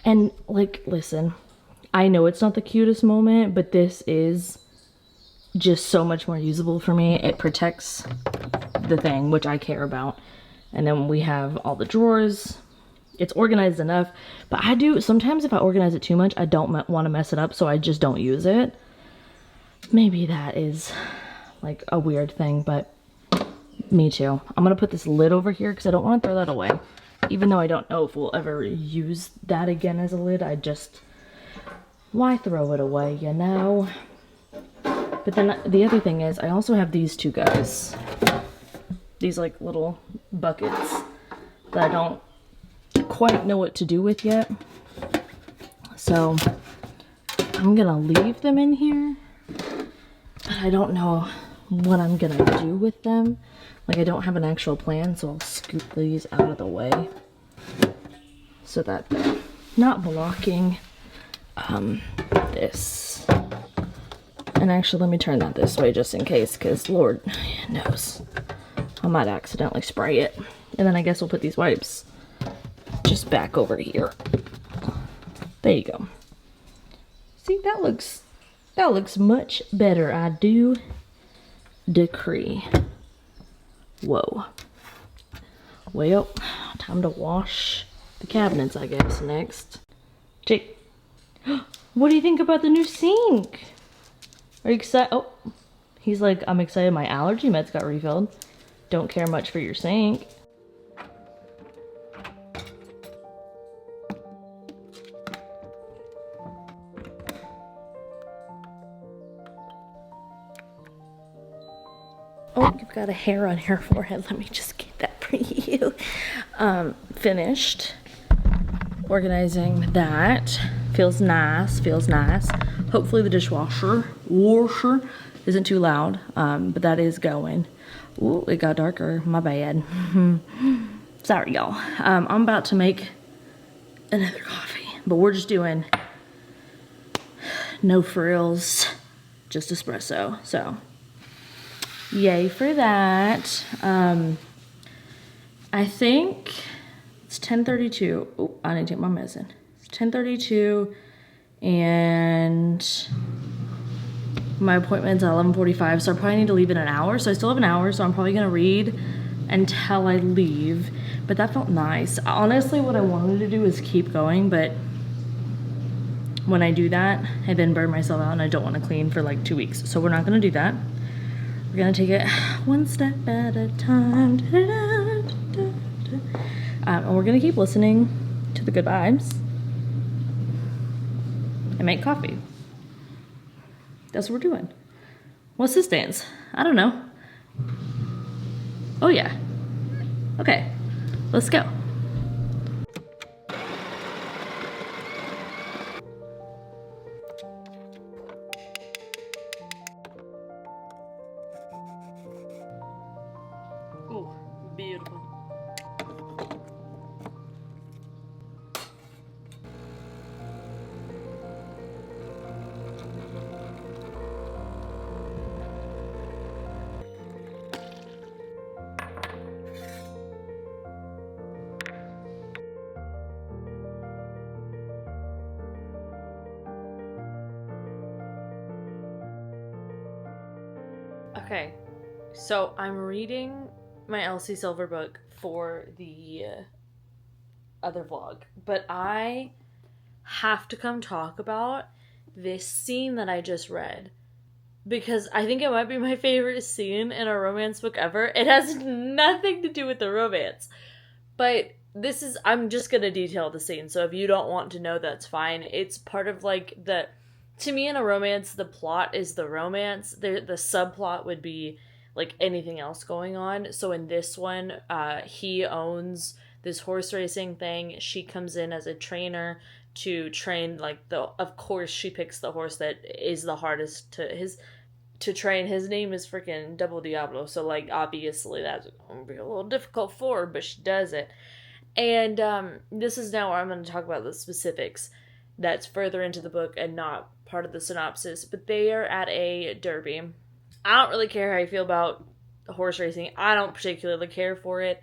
And like, listen, I know it's not the cutest moment, but this is just so much more usable for me. It protects the thing, which I care about. And then we have all the drawers. It's organized enough, but I do sometimes, if I organize it too much, I don't want to mess it up, so I just don't use it. Maybe that is like a weird thing, but me too. I'm gonna put this lid over here because I don't want to throw that away, even though I don't know if we'll ever use that again as a lid. I just, why throw it away, you know? But then the other thing is I also have these two guys. These like little buckets that I don't quite know what to do with yet. So I'm gonna leave them in here, but I don't know what I'm gonna do with them. Like I don't have an actual plan, so I'll scoop these out of the way so that they're not blocking this. And actually, let me turn that this way just in case, because Lord knows I might accidentally spray it. And then I guess we'll put these wipes just back over here. There you go. See, that looks much better. I do decree. Whoa. Well, time to wash the cabinets, I guess, next. Jake, what do you think about the new sink? Are you excited? Oh, he's like, I'm excited my allergy meds got refilled. Don't care much for your sink. Oh, you've got a hair on your forehead. Let me just get that for you. Finished organizing that. Feels nice, feels nice. Hopefully the dishwasher isn't too loud, but that is going. Ooh, it got darker, my bad. Sorry, y'all. I'm about to make another coffee, but we're just doing no frills, just espresso, so yay for that. I think it's 10:32. Oh, I need to take my medicine. It's 10:32 and my appointment's at 11:45, so I probably need to leave in an hour. So I still have an hour, so I'm probably gonna read until I leave. But that felt nice. Honestly, what I wanted to do is keep going, but when I do that, I then burn myself out and I don't want to clean for like 2 weeks. So we're not gonna do that. We're gonna take it one step at a time. And we're gonna keep listening to the good vibes and make coffee. That's what we're doing. What's this dance? I don't know. Oh yeah. Okay, let's go. Oh, beautiful. Okay, so I'm reading my Elsie Silver book for the other vlog, but I have to come talk about this scene that I just read because I think it might be my favorite scene in a romance book ever. It has nothing to do with the romance, but I'm just gonna detail the scene, so if you don't want to know, that's fine. It's part of like to me in a romance, the plot is the romance. The subplot would be like anything else going on. So in this one, he owns this horse racing thing. She comes in as a trainer to train of course she picks the horse that is the hardest to train. His name is freaking Double Diablo. So like obviously that's gonna be a little difficult for her, but she does it. And this is now where I'm going to talk about the specifics that's further into the book and not part of the synopsis, but they are at a derby. I don't really care how you feel about horse racing. I don't particularly care for it.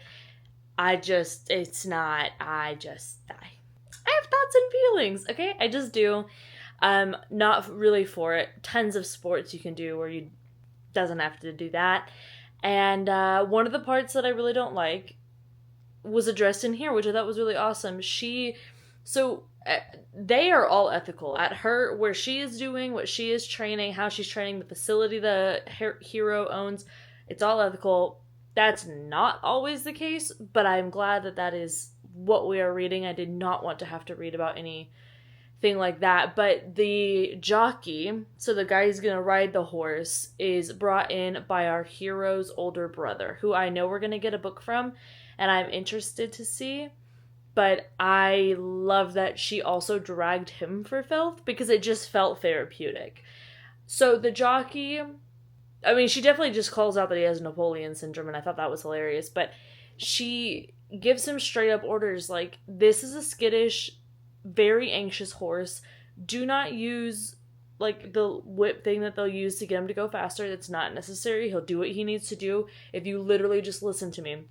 I have thoughts and feelings, okay? I just do. Not really for it. Tons of sports you can do where you doesn't have to do that. And one of the parts that I really don't like was addressed in here, which I thought was really awesome. They are all ethical at her, where she is doing, what she is training, how she's training, the facility the hero owns. It's all ethical. That's not always the case, but I'm glad that is what we are reading. I did not want to have to read about anything anything like that. But the jockey, so the guy who's going to ride the horse, is brought in by our hero's older brother, who I know we're going to get a book from, and I'm interested to see. But I love that she also dragged him for filth, because it just felt therapeutic. So the jockey, I mean, she definitely just calls out that he has Napoleon syndrome, and I thought that was hilarious. But she gives him straight up orders, like, this is a skittish, very anxious horse. Do not use, like, the whip thing that they'll use to get him to go faster. That's not necessary. He'll do what he needs to do if you literally just listen to me.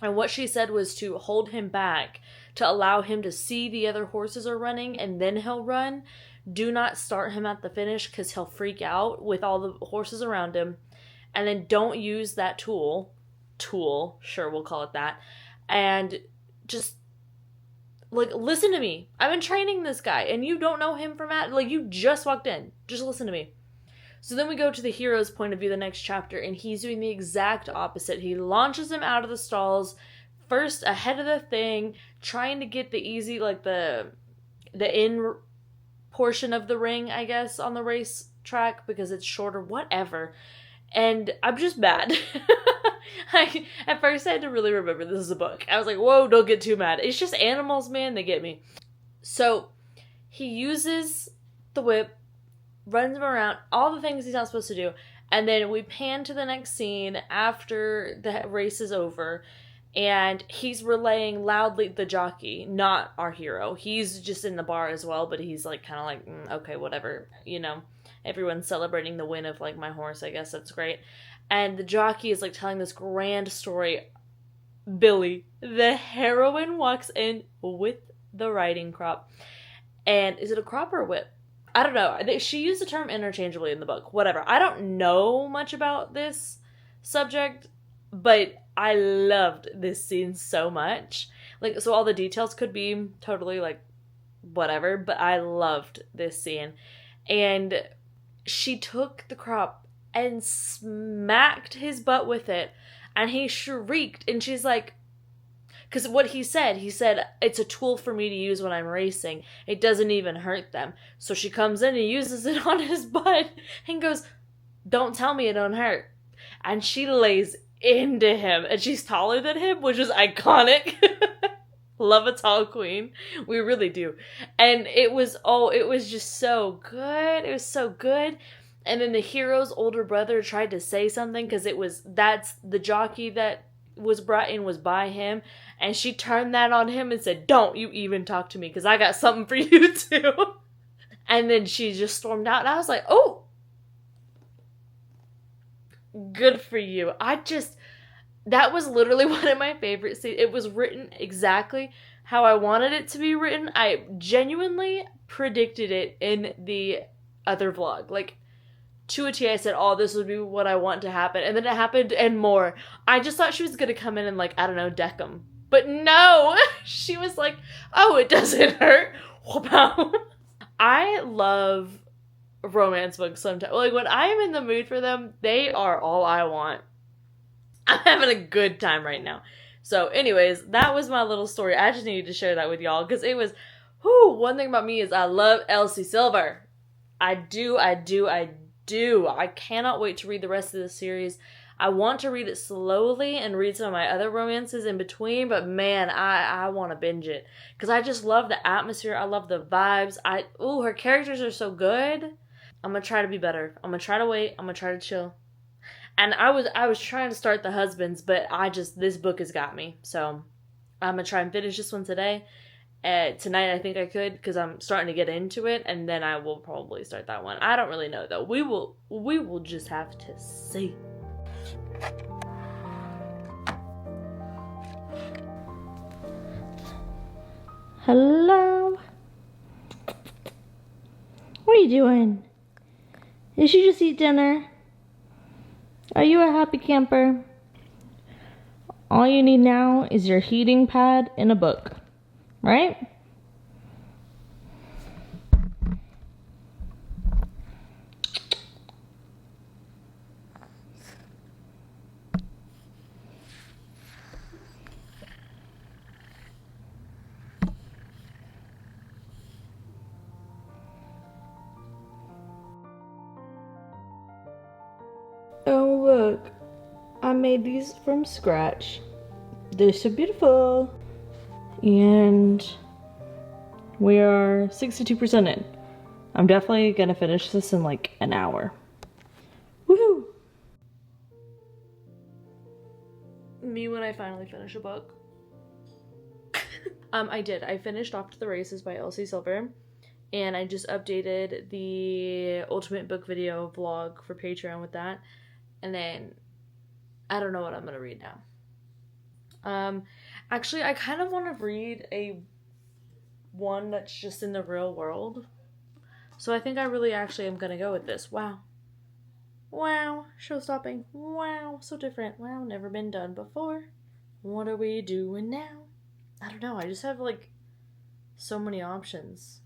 And what she said was to hold him back, to allow him to see the other horses are running, and then he'll run. Do not start him at the finish, because he'll freak out with all the horses around him. And then don't use that tool, sure, we'll call it that, and just, like, listen to me. I've been training this guy, and you don't know him from like, you just walked in. Just listen to me. So then we go to the hero's point of view, the next chapter, and he's doing the exact opposite. He launches him out of the stalls, first ahead of the thing, trying to get the easy, like, the in portion of the ring, I guess, on the race track, because it's shorter, whatever. And I'm just mad. At first I had to really remember this is a book. I was like, whoa, don't get too mad. It's just animals, man, they get me. So he uses the whip, runs him around, all the things he's not supposed to do, and then we pan to the next scene after the race is over, and he's relaying loudly, the jockey, not our hero. He's just in the bar as well, but he's like, kind of like, okay, whatever, you know, everyone's celebrating the win of, like, my horse, I guess that's great. And the jockey is, like, telling this grand story. Billy, the heroine, walks in with the riding crop. And is it a crop or a whip? I don't know. She used the term interchangeably in the book. Whatever. I don't know much about this subject, but I loved this scene so much. Like, so all the details could be totally, like, whatever, but I loved this scene. And she took the crop and smacked his butt with it, and he shrieked, and she's like, because what he said, it's a tool for me to use when I'm racing. It doesn't even hurt them. So she comes in and uses it on his butt and goes, don't tell me it don't hurt. And she lays into him, and she's taller than him, which is iconic. Love a tall queen. We really do. And it was just so good. It was so good. And then the hero's older brother tried to say something, because that's the jockey that was brought in was by him, and she turned that on him and said, don't you even talk to me, because I got something for you too. And then she just stormed out, and I was like, oh, good for you. That was literally one of my favorite scenes. It was written exactly how I wanted it to be written. I genuinely predicted it in the other vlog. Like, to a T, I said, oh, this would be what I want to happen. And then it happened and more. I just thought she was going to come in and, like, I don't know, deck him. But no! She was like, oh, it doesn't hurt. Wow. I love romance books sometimes. Like, when I am in the mood for them, they are all I want. I'm having a good time right now. So, anyways, that was my little story. I just needed to share that with y'all, because it was, one thing about me is I love Elsie Silver. I do. I cannot wait to read the rest of the series. I want to read it slowly and read some of my other romances in between, but man, I want to binge it, because I just love the atmosphere. I love the vibes. Her characters are so good. I'm going to try to be better. I'm going to try to wait. I'm going to try to chill. And I was trying to start the husbands, but this book has got me. So I'm going to try and finish this one today. Tonight I think I could, because I'm starting to get into it, and then I will probably start that one. I don't really know though. We will just have to see. Hello? What are you doing? Did you just eat dinner? Are you a happy camper? All you need now is your heating pad and a book, right? look, I made these from scratch. They're so beautiful. And we are 62% in. I'm definitely gonna finish this in like an hour. Woohoo! Me when I finally finish a book. I did. I finished Off to the Races by Elsie Silver. And I just updated the Ultimate Book Video vlog for Patreon with that. And then I don't know what I'm gonna read now. Actually, I kind of want to read one that's just in the real world. So I think I really actually am gonna go with this. Wow. Wow. Show stopping. Wow. So different. Wow. Never been done before. What are we doing now? I don't know. I just have like so many options.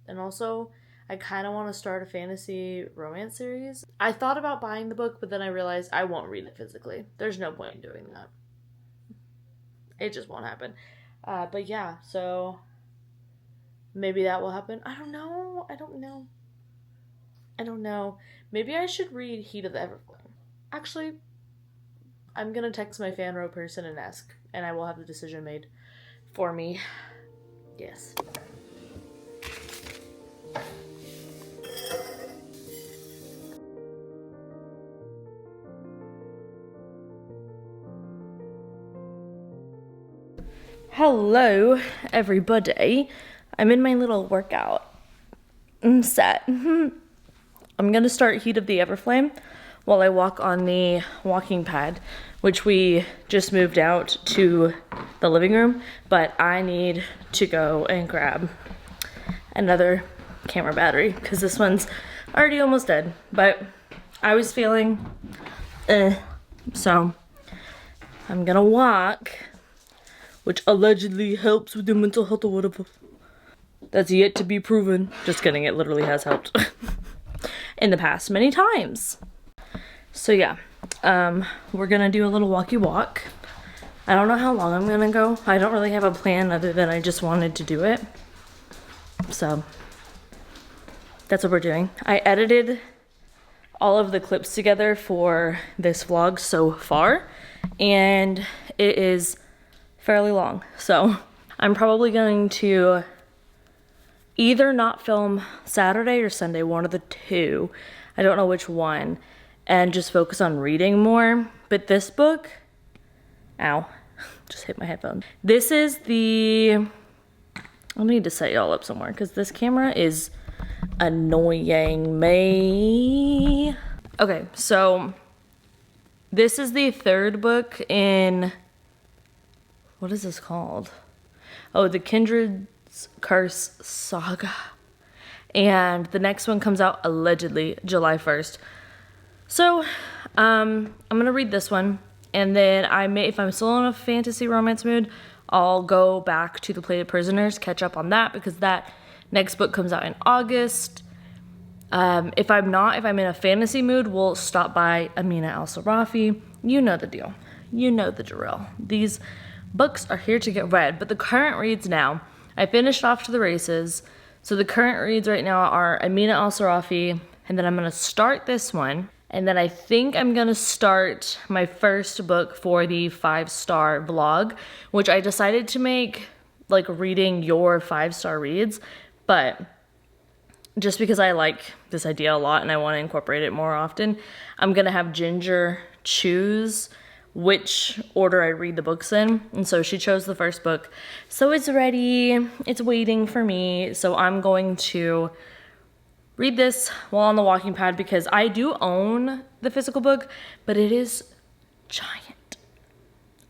And also, I kind of want to start a fantasy romance series. I thought about buying the book, but then I realized I won't read it physically. There's no point in doing that. It just won't happen. But yeah, so maybe that will happen. I don't know. Maybe I should read Heat of the Everflame. Actually, I'm going to text my fan row person and ask, and I will have the decision made for me. Yes. Hello, everybody. I'm in my little workout set. I'm gonna start Heat of the Everflame while I walk on the walking pad, which we just moved out to the living room, but I need to go and grab another camera battery because this one's already almost dead, but I was feeling so I'm gonna walk, which allegedly helps with your mental health or whatever. That's yet to be proven. Just kidding, it literally has helped in the past many times. So yeah, we're gonna do a little walkie walk. I don't know how long I'm gonna go. I don't really have a plan other than I just wanted to do it. So that's what we're doing. I edited all of the clips together for this vlog so far, and it is fairly long. So I'm probably going to either not film Saturday or Sunday, one of the two. I don't know which one, and just focus on reading more. But this book, ow, just hit my headphone. This is the, I'll need to set y'all up somewhere because this camera is annoying me. Okay, so this is the third book in, what is this called? Oh, the Kindred's Curse Saga. And the next one comes out allegedly July 1st. So, I'm gonna read this one, and then I may, if I'm still in a fantasy romance mood, I'll go back to The Plated Prisoners, catch up on that, because that next book comes out in August. If I'm not, if I'm in a fantasy mood, we'll stop by Amina Al-Sarafi. You know the deal. You know the drill. These books are here to get read, but the current reads now, I finished Off to the Races, so the current reads right now are Amina Al-Sarafi, and then I'm gonna start this one, and then I think I'm gonna start my first book for the 5-star vlog, which I decided to make like reading your 5-star reads, but just because I like this idea a lot and I want to incorporate it more often, I'm gonna have Ginger choose which order I read the books in, and so she chose the first book, so it's ready, it's waiting for me. So I'm going to read this while on the walking pad because I do own the physical book, but it is giant.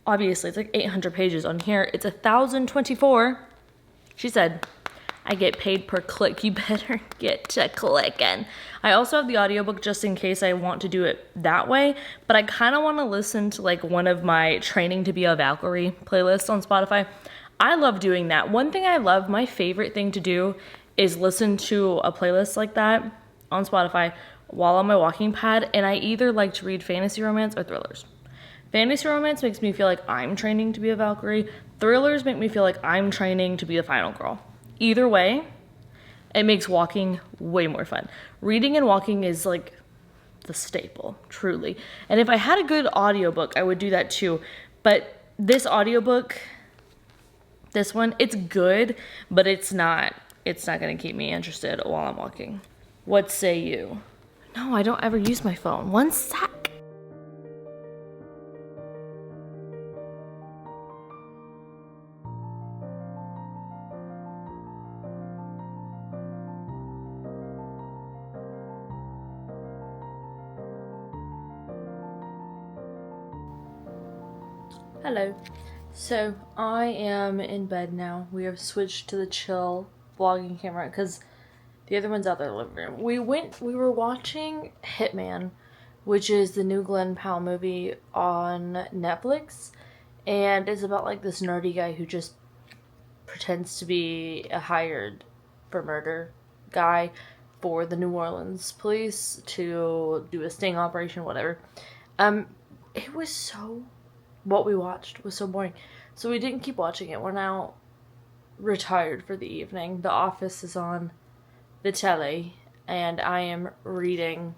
Obviously it's like 800 pages. On here it's 1,024. She said I get paid per click. You better get to clicking. I also have the audiobook just in case I want to do it that way, but I kind of want to listen to like one of my Training to Be a Valkyrie playlists on Spotify. I love doing that. One thing I love, my favorite thing to do is listen to a playlist like that on Spotify while on my walking pad, and I either like to read fantasy romance or thrillers. Fantasy romance makes me feel like I'm training to be a Valkyrie. Thrillers make me feel like I'm training to be the final girl. Either way, it makes walking way more fun. Reading and walking is like the staple, truly. And if I had a good audiobook, I would do that too. But this audiobook, this one, it's good, but it's not going to keep me interested while I'm walking. What say you? No, I don't ever use my phone. One sec. Hello. So I am in bed now. We have switched to the chill vlogging camera because the other one's out there in the living room. We were watching Hitman, which is the new Glenn Powell movie on Netflix, and it's about like this nerdy guy who just pretends to be a hired for murder guy for the New Orleans police to do a sting operation, whatever. It was so... What we watched was so boring. So we didn't keep watching it. We're now retired for the evening. The Office is on the telly, and I am reading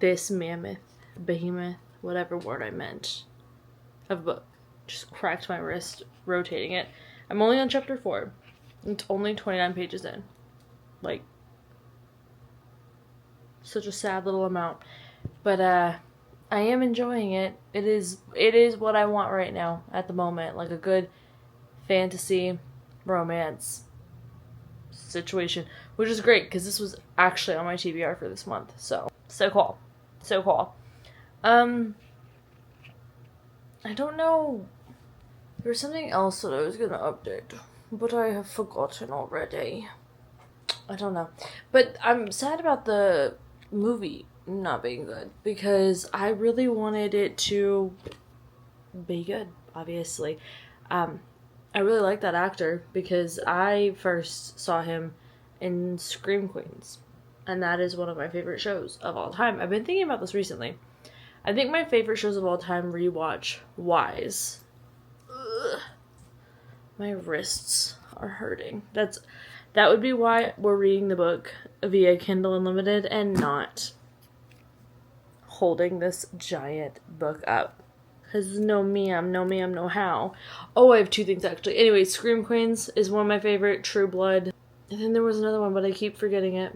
this behemoth, whatever word I meant, of a book. Just cracked my wrist rotating it. I'm only on chapter 4. It's only 29 pages in. Like, such a sad little amount. But, I am enjoying it. It is what I want right now at the moment. Like a good fantasy romance situation, which is great because this was actually on my TBR for this month. So cool. So cool. I don't know. There's something else that I was gonna update, but I have forgotten already. I don't know. But I'm sad about the movie not being good because I really wanted it to be good, obviously. I really like that actor because I first saw him in Scream Queens, and that is one of my favorite shows of all time. I've been thinking about this recently. I think my favorite shows of all time rewatch Wise. Ugh. My wrists are hurting. That would be why we're reading the book via Kindle Unlimited and not holding this giant book up. Because no ma'am, no how. Oh, I have two things actually. Anyway, Scream Queens is one of my favorite. True Blood. And then there was another one, but I keep forgetting it.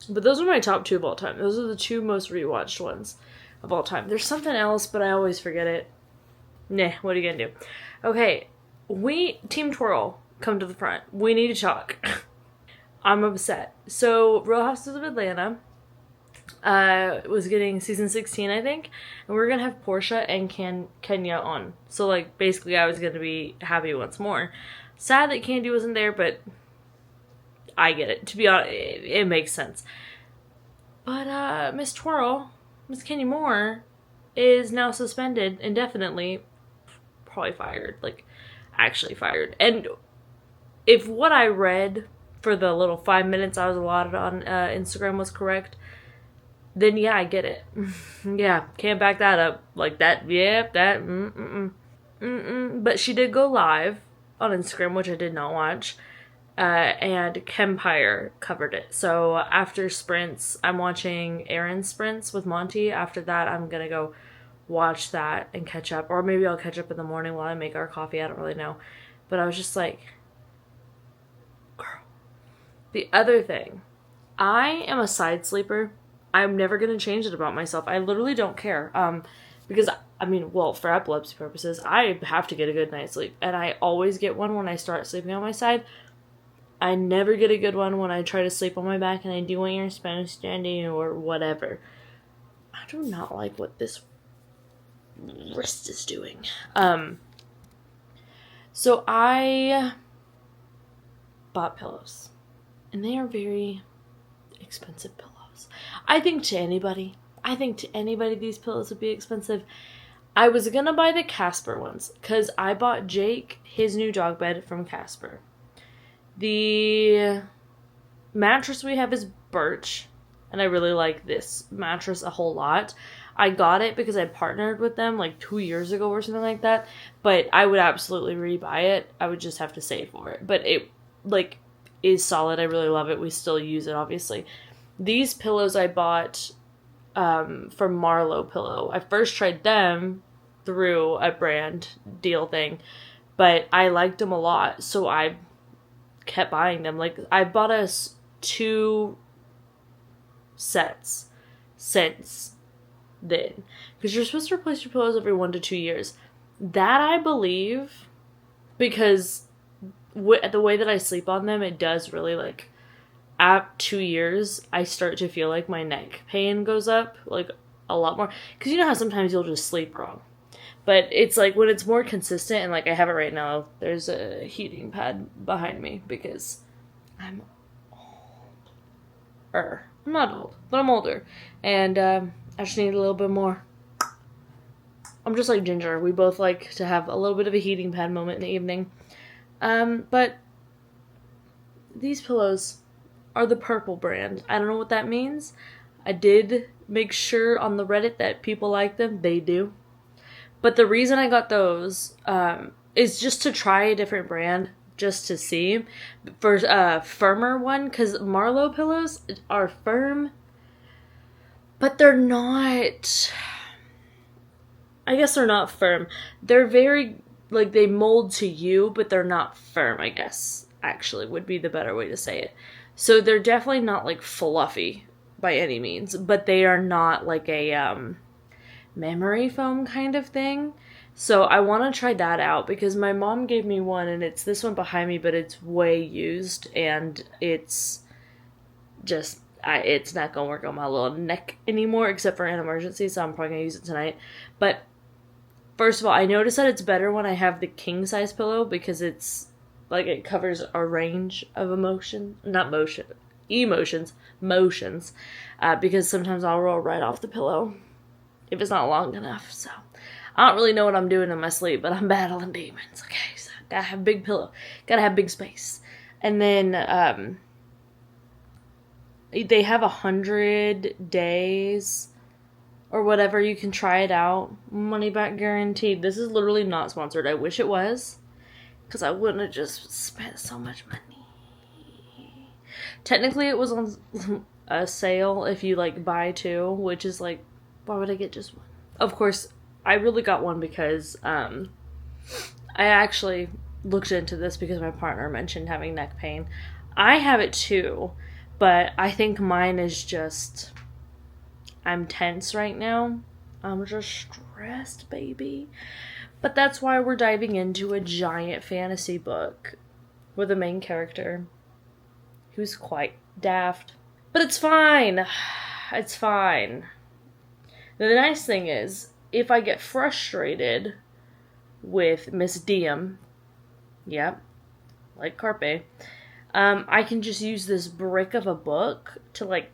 But those are my top 2 of all time. Those are the 2 most rewatched ones of all time. There's something else, but I always forget it. Nah, what are you gonna do? Okay, Team Twirl, come to the front. We need to talk. I'm upset. So, Real Houses of Atlanta was getting season 16, I think, and we're gonna have Portia and Kenya on. So, like, basically I was gonna be happy once more. Sad that Candy wasn't there, but I get it. To be honest, it makes sense. But, Miss Twirl, Miss Kenya Moore, is now suspended indefinitely. Probably fired. Like, actually fired. And if what I read for the little 5 minutes I was allotted on Instagram was correct, then yeah, I get it. Yeah, can't back that up. Like that, yep, that, But she did go live on Instagram, which I did not watch, and Kempire covered it. So after sprints, I'm watching Aaron's sprints with Monty. After that, I'm gonna go watch that and catch up. Or maybe I'll catch up in the morning while I make our coffee. I don't really know. But I was just like, girl. The other thing, I am a side sleeper. I'm never going to change it about myself. I literally don't care. Because, I mean, well, for epilepsy purposes, I have to get a good night's sleep. And I always get one when I start sleeping on my side. I never get a good one when I try to sleep on my back and I do want your Spanish standing or whatever. I do not like what this wrist is doing. So I bought pillows. And they are very expensive pillows. I think to anybody these pillows would be expensive. I was gonna buy the Casper ones because I bought Jake his new dog bed from Casper. The mattress we have is Birch, and I really like this mattress a whole lot. I got it because I partnered with them like 2 years ago or something like that, but I would absolutely rebuy it. I would just have to save for it. But it like is solid. I really love it. We still use it, obviously. These pillows I bought from Marlowe Pillow. I first tried them through a brand deal thing, but I liked them a lot, so I kept buying them. Like, I bought us 2 sets since then, because you're supposed to replace your pillows every 1 to 2 years. That I believe, because the way that I sleep on them, it does really, like, at 2 years, I start to feel like my neck pain goes up, like, a lot more. Because you know how sometimes you'll just sleep wrong. But it's like, when it's more consistent, and like I have it right now, there's a heating pad behind me, because I'm older. I'm not old, but I'm older. And I just need a little bit more. I'm just like Ginger. We both like to have a little bit of a heating pad moment in the evening. But these pillows are the Purple brand. I don't know what that means. I did make sure on the Reddit that people like them. They do. But the reason I got those is just to try a different brand, just to see. For a firmer one, because Marlowe pillows are firm, but they're not... I guess they're not firm. They're very, like, they mold to you, but they're not firm, I guess, actually, would be the better way to say it. So they're definitely not, like, fluffy by any means, but they are not like a memory foam kind of thing. So I want to try that out, because my mom gave me one, and it's this one behind me, but it's way used, and it's just, it's not going to work on my little neck anymore, except for an emergency, so I'm probably going to use it tonight. But first of all, I noticed that it's better when I have the king size pillow, because it's like, it covers a range of motions, because sometimes I'll roll right off the pillow if it's not long enough. So I don't really know what I'm doing in my sleep, but I'm battling demons. Okay, so gotta have big pillow, gotta have big space. And then they have 100 days or whatever, you can try it out, money back guaranteed. This is literally not sponsored. I wish it was, because I wouldn't have just spent so much money. Technically it was on a sale if you like buy 2, which is like, why would I get just one? Of course, I really got one because I actually looked into this because my partner mentioned having neck pain. I have it too, but I think mine is just, I'm tense right now. I'm just stressed, baby. But that's why we're diving into a giant fantasy book with a main character who's quite daft. But it's fine. It's fine. The nice thing is, if I get frustrated with Miss Diem, yep, like Carpe, I can just use this brick of a book to, like,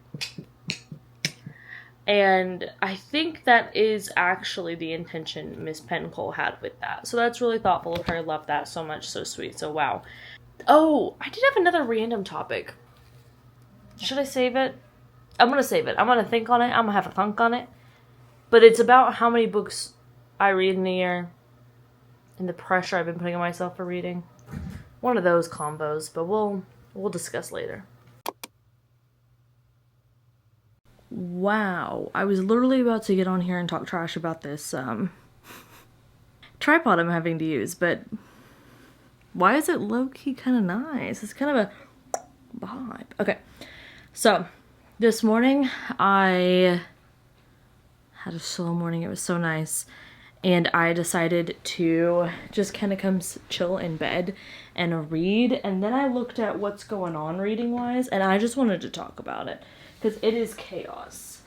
and I think that is actually the intention Miss Pencole had with that. So that's really thoughtful of her. I love that so much. So sweet. So wow. Oh, I did have another random topic. Should I save it? I'm going to save it. I'm going to think on it. I'm going to have a thunk on it. But it's about how many books I read in a year and the pressure I've been putting on myself for reading. One of those combos, but we'll discuss later. Wow, I was literally about to get on here and talk trash about this tripod I'm having to use, but why is it low-key kind of nice? It's kind of a vibe. Okay, so this morning I had a slow morning. It was so nice, and I decided to just kind of come chill in bed and read, and then I looked at what's going on reading-wise, and I just wanted to talk about it. Because it is chaos.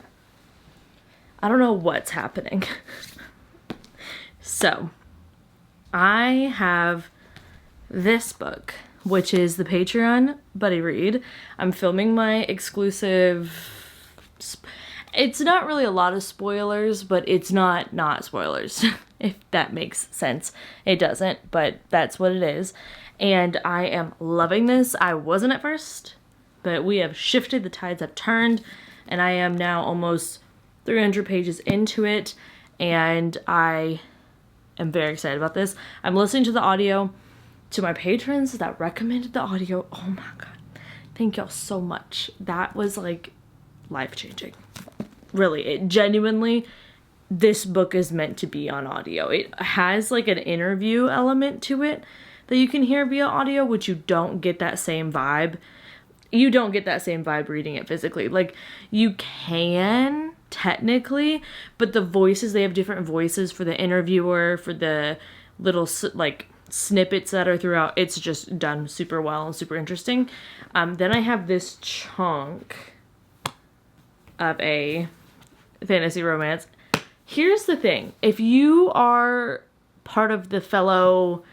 I don't know what's happening. So, I have this book, which is the Patreon Buddy Read. I'm filming my exclusive... It's not really a lot of spoilers, but it's not spoilers, if that makes sense. It doesn't, but that's what it is. And I am loving this. I wasn't at first, but we have shifted, the tides have turned, and I am now almost 300 pages into it, and I am very excited about this. I'm listening to the audio, to my patrons that recommended the audio. Oh my god. Thank y'all so much. That was like life-changing. really, it genuinely, this book is meant to be on audio. It has like an interview element to it that you can hear via audio, which you don't get that same vibe. You don't get that same vibe reading it physically. Like, you can technically, but the voices, they have different voices for the interviewer, for the little like snippets that are throughout. It's just done super well and super interesting. Then I have this chunk of a fantasy romance. Here's the thing. If you are part of the fellow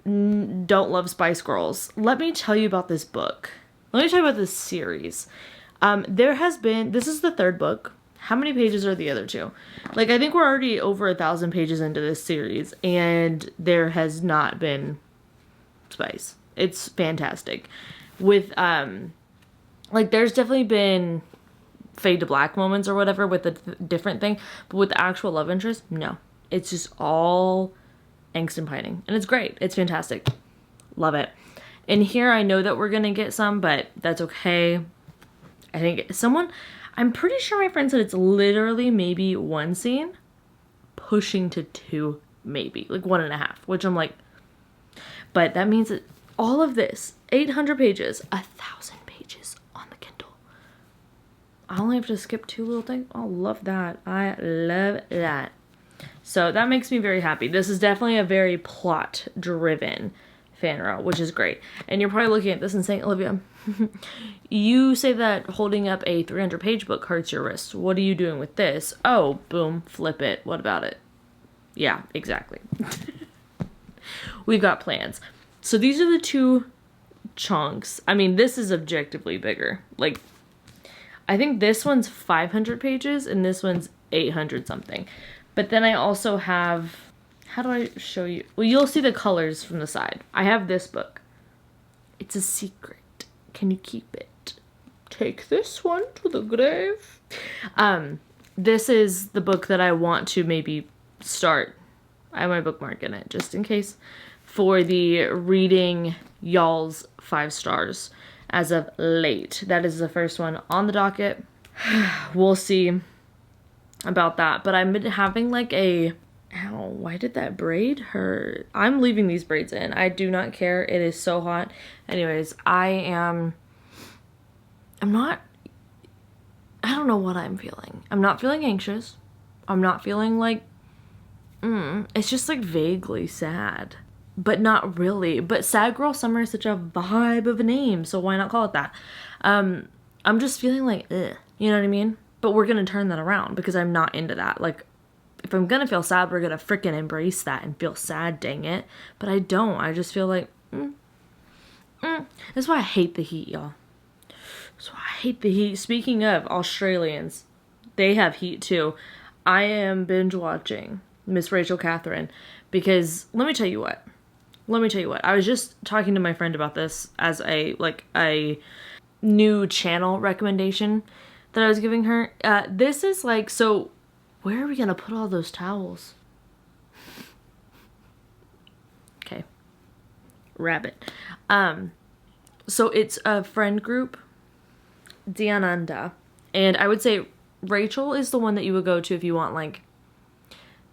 don't love Spice Girls, let me tell you about this book. Let me tell you about this series. This is the third book. How many pages are the other two? Like, I think we're already over 1,000 pages into this series, and there has not been spice. It's fantastic. With, like, there's definitely been fade to black moments or whatever with a different thing, but with the actual love interest, no. It's just all angst and pining, and it's great. It's fantastic. Love it. And here, I know that we're gonna get some, but that's okay. I think I'm pretty sure my friend said it's literally maybe one scene pushing to two, maybe like 1.5, which I'm like, but that means that all of this 800 pages, 1,000 pages on the Kindle, I only have to skip 2 little things. I love that. I love that. So that makes me very happy. This is definitely a very plot driven fanro, which is great. And you're probably looking at this and saying, Olivia, you say that holding up a 300-page book hurts your wrists. What are you doing with this? Oh, boom, flip it. What about it? Yeah, exactly. We've got plans. So these are the 2 chunks. I mean, this is objectively bigger. Like, I think this one's 500 pages and this one's 800 something. But then I also have, how do I show you? Well, you'll see the colors from the side. I have this book. It's a secret. Can you keep it? Take this one to the grave. This is the book that I want to maybe start. I have my bookmark in it, just in case. For the reading y'all's 5 stars as of late. That is the first one on the docket. We'll see about that. But I've been having like a... Ow, why did that braid hurt? I'm leaving these braids in. I do not care. It is so hot. Anyways, I don't know what I'm feeling. I'm not feeling anxious. I'm not feeling like, it's just like vaguely sad. But not really. But Sad Girl Summer is such a vibe of a name, so why not call it that? I'm just feeling like, ugh. You know what I mean? But we're gonna turn that around because I'm not into that. Like, if I'm gonna feel sad, we're gonna freaking embrace that and feel sad, dang it. But I don't. I just feel like, That's why I hate the heat, y'all. That's why I hate the heat. Speaking of Australians, they have heat too. I am binge watching Miss Rachel Catherine because let me tell you what. I was just talking to my friend about this as a new channel recommendation that I was giving her. This is like, so where are we gonna put all those towels? Okay. Rabbit. So it's a friend group, Diananda. And I would say Rachel is the one that you would go to if you want like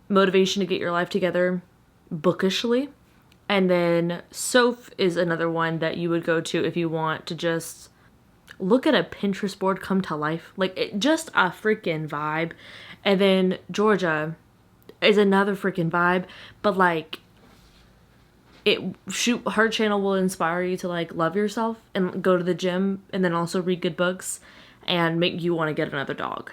motivation to get your life together bookishly. And then Soph is another one that you would go to if you want to just look at a Pinterest board come to life. Like, just a freaking vibe. And then Georgia is another freaking vibe. But, like, her channel will inspire you to, like, love yourself and go to the gym and then also read good books and make you want to get another dog.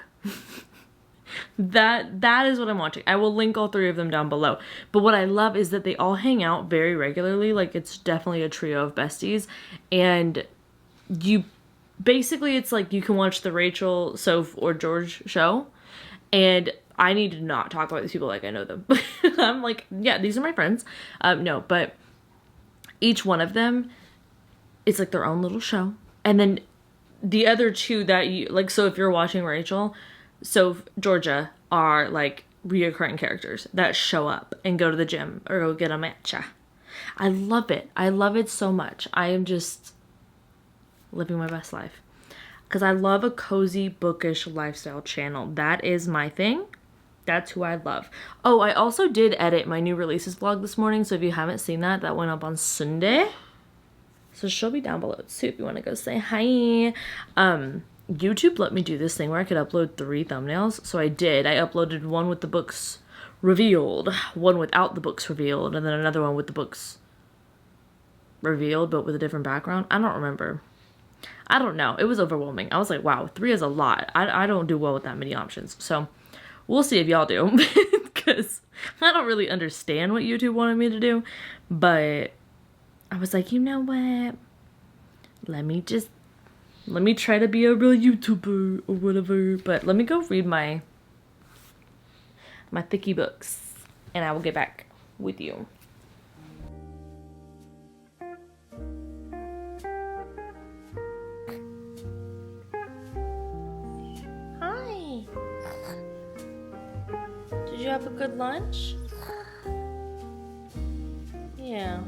That is what I'm watching. I will link all 3 of them down below. But what I love is that they all hang out very regularly. Like, it's definitely a trio of besties. And it's like you can watch the Rachel, Soph, or George show. And I need to not talk about these people like I know them. I'm like, yeah, these are my friends. No, but each one of them is like their own little show. And then the other 2 that you, like, so if you're watching Rachel, so Georgia are like reoccurring characters that show up and go to the gym or go get a matcha. I love it. I love it so much. I am just living my best life. because I love a cozy, bookish lifestyle channel. That is my thing. That's who I love. Oh, I also did edit my new releases vlog this morning, so if you haven't seen that, that went up on Sunday. So she'll be down below too if you want to go say hi. YouTube let me do this thing where I could upload 3 thumbnails. So I did. I uploaded one with the books revealed, one without the books revealed, and then another one with the books revealed but with a different background. I don't remember. I don't know. It was overwhelming. I was like, wow, 3 is a lot. I don't do well with that many options. So we'll see if y'all do. Because I don't really understand what YouTube wanted me to do. But I was like, you know what? Let me try to be a real YouTuber or whatever. But let me go read my thicky books. And I will get back with you. Hi. Did you have a good lunch? Yeah.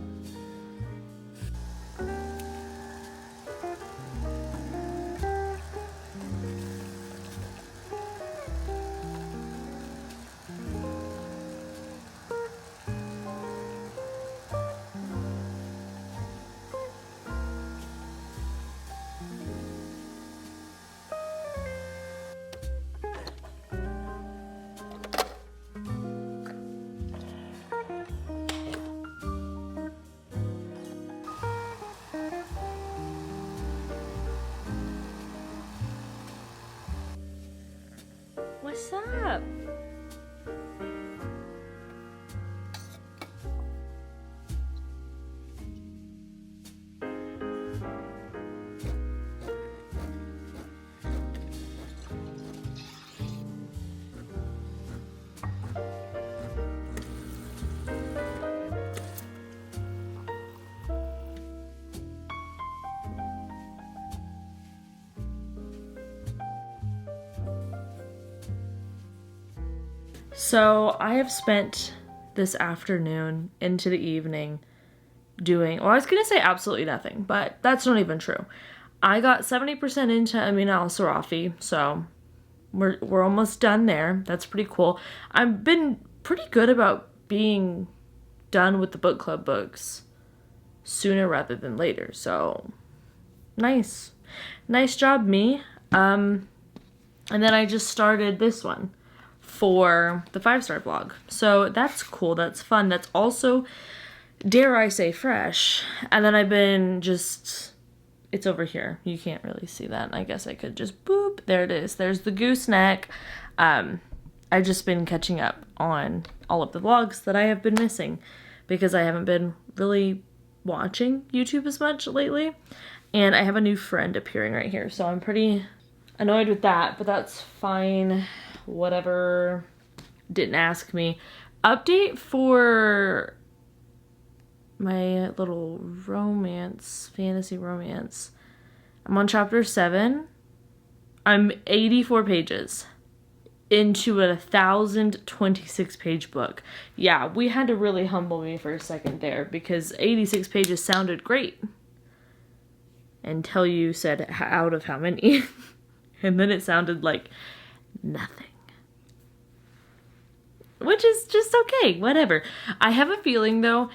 What's up? So I have spent this afternoon into the evening doing, well, I was going to say absolutely nothing, but that's not even true. I got 70% into Amin al-Sarafi, so we're almost done there. That's pretty cool. I've been pretty good about being done with the book club books sooner rather than later, so nice. Nice job, me. And then I just started this one for the 5-star vlog. So that's cool. That's fun. That's also, dare I say, fresh. And then I've been just, it's over here. You can't really see that. I guess I could just boop. There it is. There's the gooseneck. I've just been catching up on all of the vlogs that I have been missing because I haven't been really watching YouTube as much lately. And I have a new friend appearing right here. So I'm pretty annoyed with that, but that's fine. Whatever. Didn't ask me. Update for my little fantasy romance. I'm on chapter 7. I'm 84 pages into a 1,026 page book. Yeah, we had to really humble me for a second there because 86 pages sounded great until you said out of how many. And then it sounded like nothing. Which is just okay, whatever. I have a feeling, though,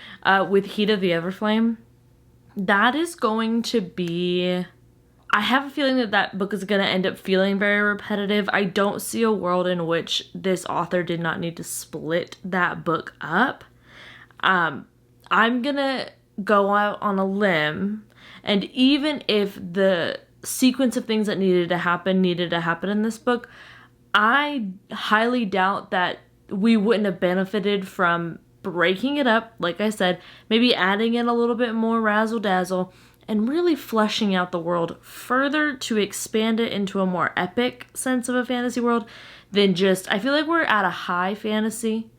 with Heat of the Everflame, that is going to be... I have a feeling that that book is going to end up feeling very repetitive. I don't see a world in which this author did not need to split that book up. I'm going to go out on a limb, and even if the sequence of things that needed to happen in this book, I highly doubt that we wouldn't have benefited from breaking it up, like I said, maybe adding in a little bit more razzle-dazzle, and really fleshing out the world further to expand it into a more epic sense of a fantasy world than just, I feel like we're at a high fantasy.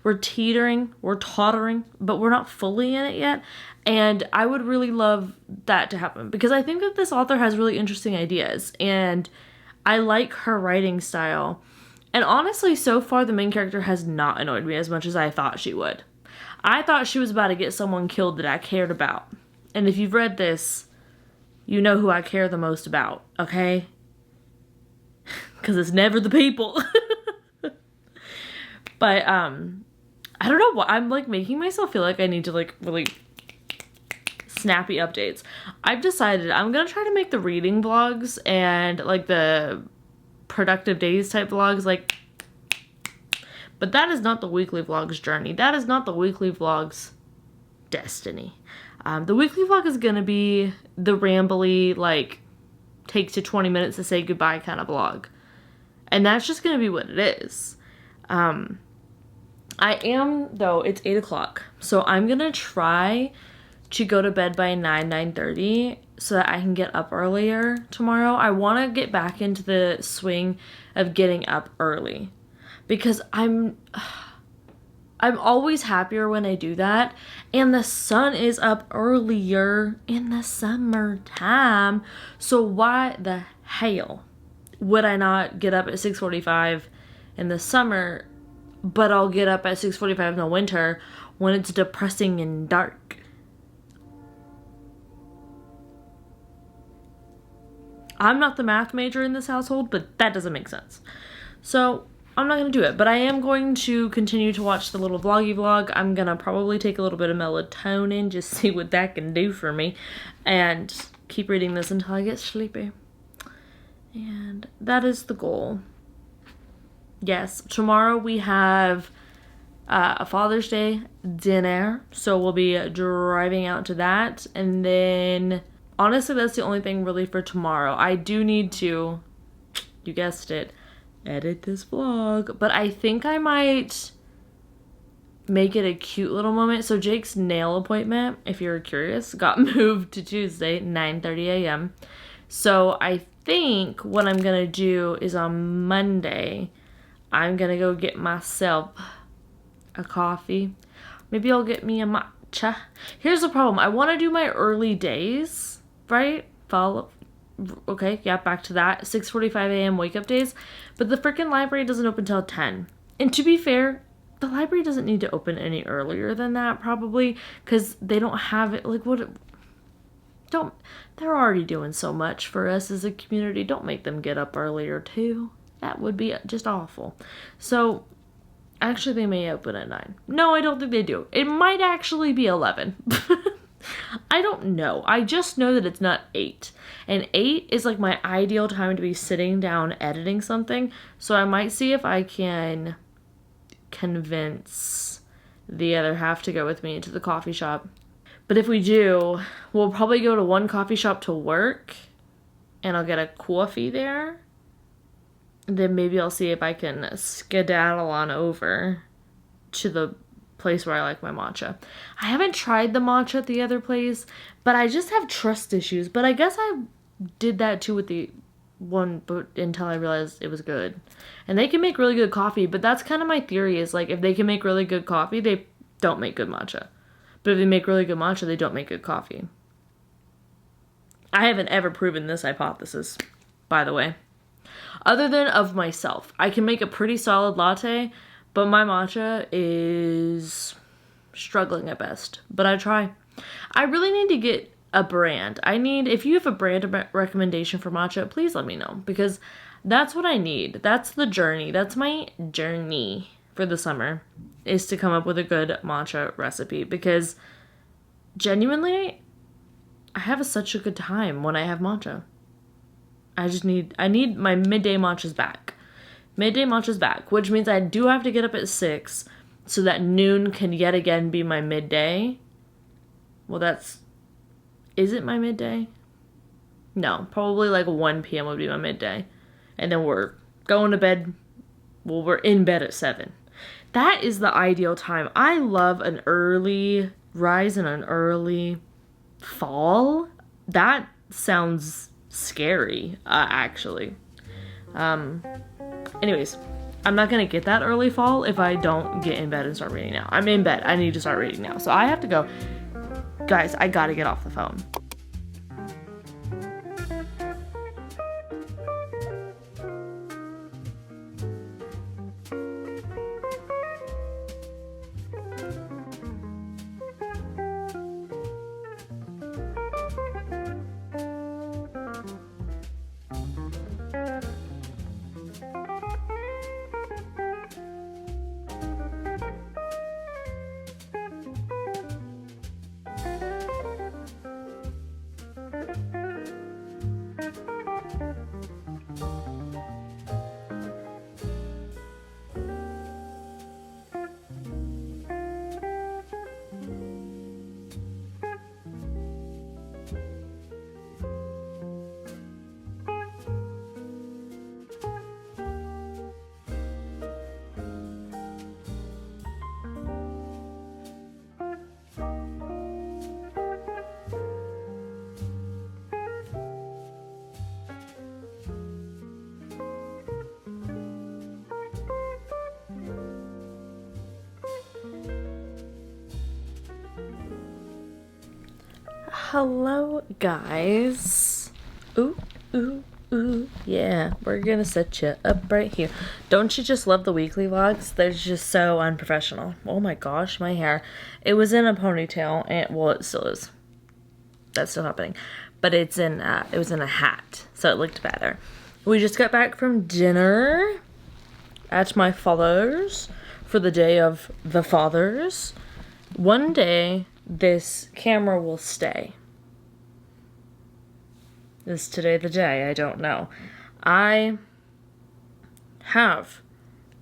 We're teetering, we're tottering, but we're not fully in it yet. And I would really love that to happen because I think that this author has really interesting ideas and I like her writing style. And honestly, so far, the main character has not annoyed me as much as I thought she would. I thought she was about to get someone killed that I cared about. And if you've read this, you know who I care the most about, okay? because it's never the people. But I don't know what I'm like making myself feel like I need to like really snappy updates. I've decided I'm gonna try to make the reading vlogs and like the productive days type vlogs like, but that is not the weekly vlogs journey. That is not the weekly vlogs destiny. The weekly vlog is gonna be the rambly, like takes you 20 minutes to say goodbye kind of vlog, and that's just gonna be what it is. I am, though, it's 8 o'clock, so I'm gonna try to go to bed by 9:30 so that I can get up earlier tomorrow. I want to get back into the swing of getting up early because I'm always happier when I do that, and the sun is up earlier in the summertime, so why the hell would I not get up at 6:45 in the summer, but I'll get up at 6:45 in the winter when it's depressing and dark? I'm not the math major in this household, but that doesn't make sense. So I'm not going to do it, but I am going to continue to watch the little vloggy vlog. I'm going to probably take a little bit of melatonin, just see what that can do for me, and keep reading this until I get sleepy. And that is the goal. Yes, tomorrow we have a Father's Day dinner, so we'll be driving out to that, and then honestly that's the only thing really for tomorrow. I do need to, you guessed it, edit this vlog, but I think I might make it a cute little moment. So Jake's nail appointment, if you're curious, got moved to Tuesday, 9:30 a.m. So I think what I'm gonna do is on Monday, I'm gonna go get myself a coffee. Maybe I'll get me a matcha. Here's the problem. I want to do my early days, right? Okay, yeah, back to that. 6:45 a.m. wake up days. But the freaking library doesn't open till 10. And to be fair, the library doesn't need to open any earlier than that, probably, because they don't have it. Like, they're already doing so much for us as a community. Don't make them get up earlier, too. That would be just awful. So, actually, they may open at 9. No, I don't think they do. It might actually be 11. I don't know. I just know that it's not 8. And 8 is like my ideal time to be sitting down editing something. So I might see if I can convince the other half to go with me to the coffee shop. But if we do, we'll probably go to one coffee shop to work, and I'll get a coffee there. Then maybe I'll see if I can skedaddle on over to the place where I like my matcha. I haven't tried the matcha at the other place, but I just have trust issues. But I guess I did that too with the one, but until I realized it was good. And they can make really good coffee, but that's kind of my theory is like if they can make really good coffee, they don't make good matcha. But if they make really good matcha, they don't make good coffee. I haven't ever proven this hypothesis, by the way. Other than of myself. I can make a pretty solid latte, but my matcha is struggling at best. But I try. I really need to get a brand. If you have a brand recommendation for matcha, please let me know. Because that's what I need. That's the journey. That's my journey for the summer. Is to come up with a good matcha recipe. Because genuinely, I have such a good time when I have matcha. I need my midday matchas back. Midday matchas back, which means I do have to get up at 6 so that noon can yet again be my midday. Well, is it my midday? No, probably like 1 p.m. would be my midday. And then we're going to bed. Well, we're in bed at 7. That is the ideal time. I love an early rise and an early fall. That sounds scary, actually. Anyways, I'm not gonna get that early fall if I don't get in bed and start reading now. I'm in bed. I need to start reading now. So I have to go. Guys, I gotta get off the phone. Hello, guys. Ooh, ooh, ooh. Yeah, we're gonna set you up right here. Don't you just love the weekly vlogs? They're just so unprofessional. Oh my gosh, my hair. It was in a ponytail, and well, it still is. That's still happening. But it was in a hat, so it looked better. We just got back from dinner at my father's for the day of the fathers. One day, this camera will stay. Is today the day? I don't know. I have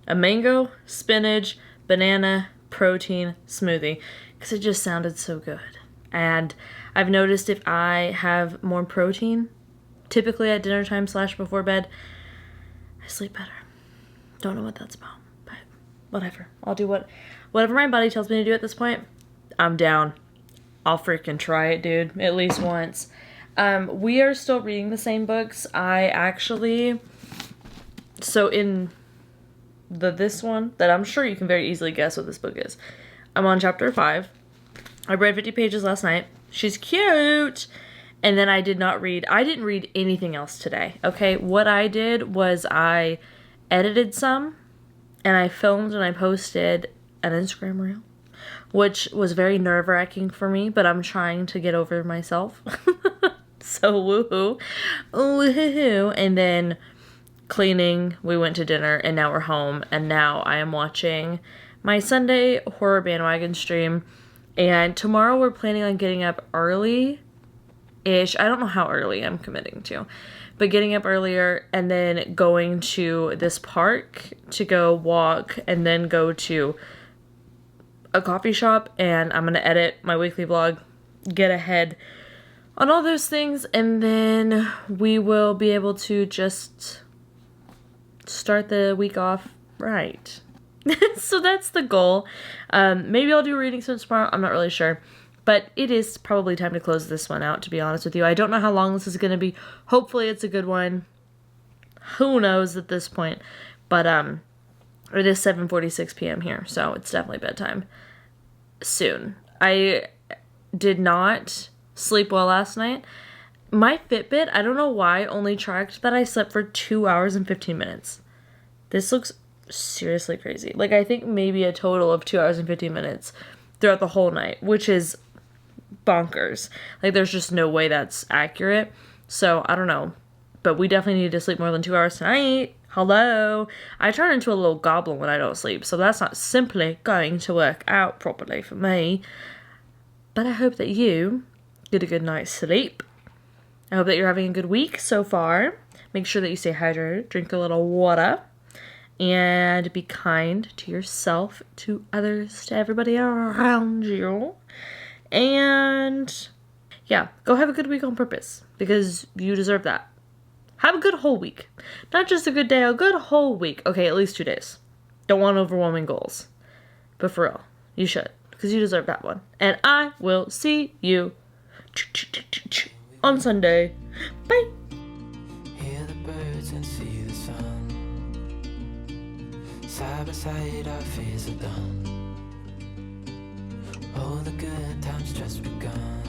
a mango, spinach, banana, protein smoothie because it just sounded so good. And I've noticed if I have more protein, typically at dinner time / before bed, I sleep better. Don't know what that's about, but whatever. I'll do whatever my body tells me to do at this point. I'm down. I'll freaking try it, dude. At least once. We are still reading the same books. So in this one, that I'm sure you can very easily guess what this book is. I'm on chapter 5. I read 50 pages last night. She's cute. And then I didn't read anything else today. Okay, what I did was I edited some, and I filmed and I posted an Instagram reel, which was very nerve-wracking for me, but I'm trying to get over myself. So woohoo. Woohoo. And then cleaning, we went to dinner, and now we're home, and now I am watching my Sunday horror bandwagon stream, and tomorrow we're planning on getting up early-ish. I don't know how early I'm committing to, but getting up earlier and then going to this park to go walk and then go to a coffee shop, and I'm going to edit my weekly vlog, get ahead on all those things, and then we will be able to just start the week off right. So that's the goal. Maybe I'll do a reading since tomorrow. I'm not really sure. But it is probably time to close this one out, to be honest with you. I don't know how long this is going to be. Hopefully it's a good one. Who knows at this point. But it is 7:46 p.m. here, so it's definitely bedtime soon. I did not sleep well last night. My Fitbit, I don't know why, only tracked that I slept for 2 hours and 15 minutes. This looks seriously crazy. Like, I think maybe a total of 2 hours and 15 minutes throughout the whole night, which is bonkers. Like, there's just no way that's accurate. So, I don't know. But we definitely need to sleep more than 2 hours tonight. Hello. I turn into a little goblin when I don't sleep, so that's not simply going to work out properly for me. But I hope that you get a good night's sleep. I hope that you're having a good week so far. Make sure that you stay hydrated, drink a little water, and be kind to yourself, to others, to everybody around you. And yeah, go have a good week on purpose, because you deserve that. Have a good whole week. Not just a good day, a good whole week. Okay, at least 2 days. Don't want overwhelming goals. But for real, you should, because you deserve that one. And I will see you on Sunday. Bye. Hear the birds and see the sun. Side by side our fears are done. Oh, the good times just begun.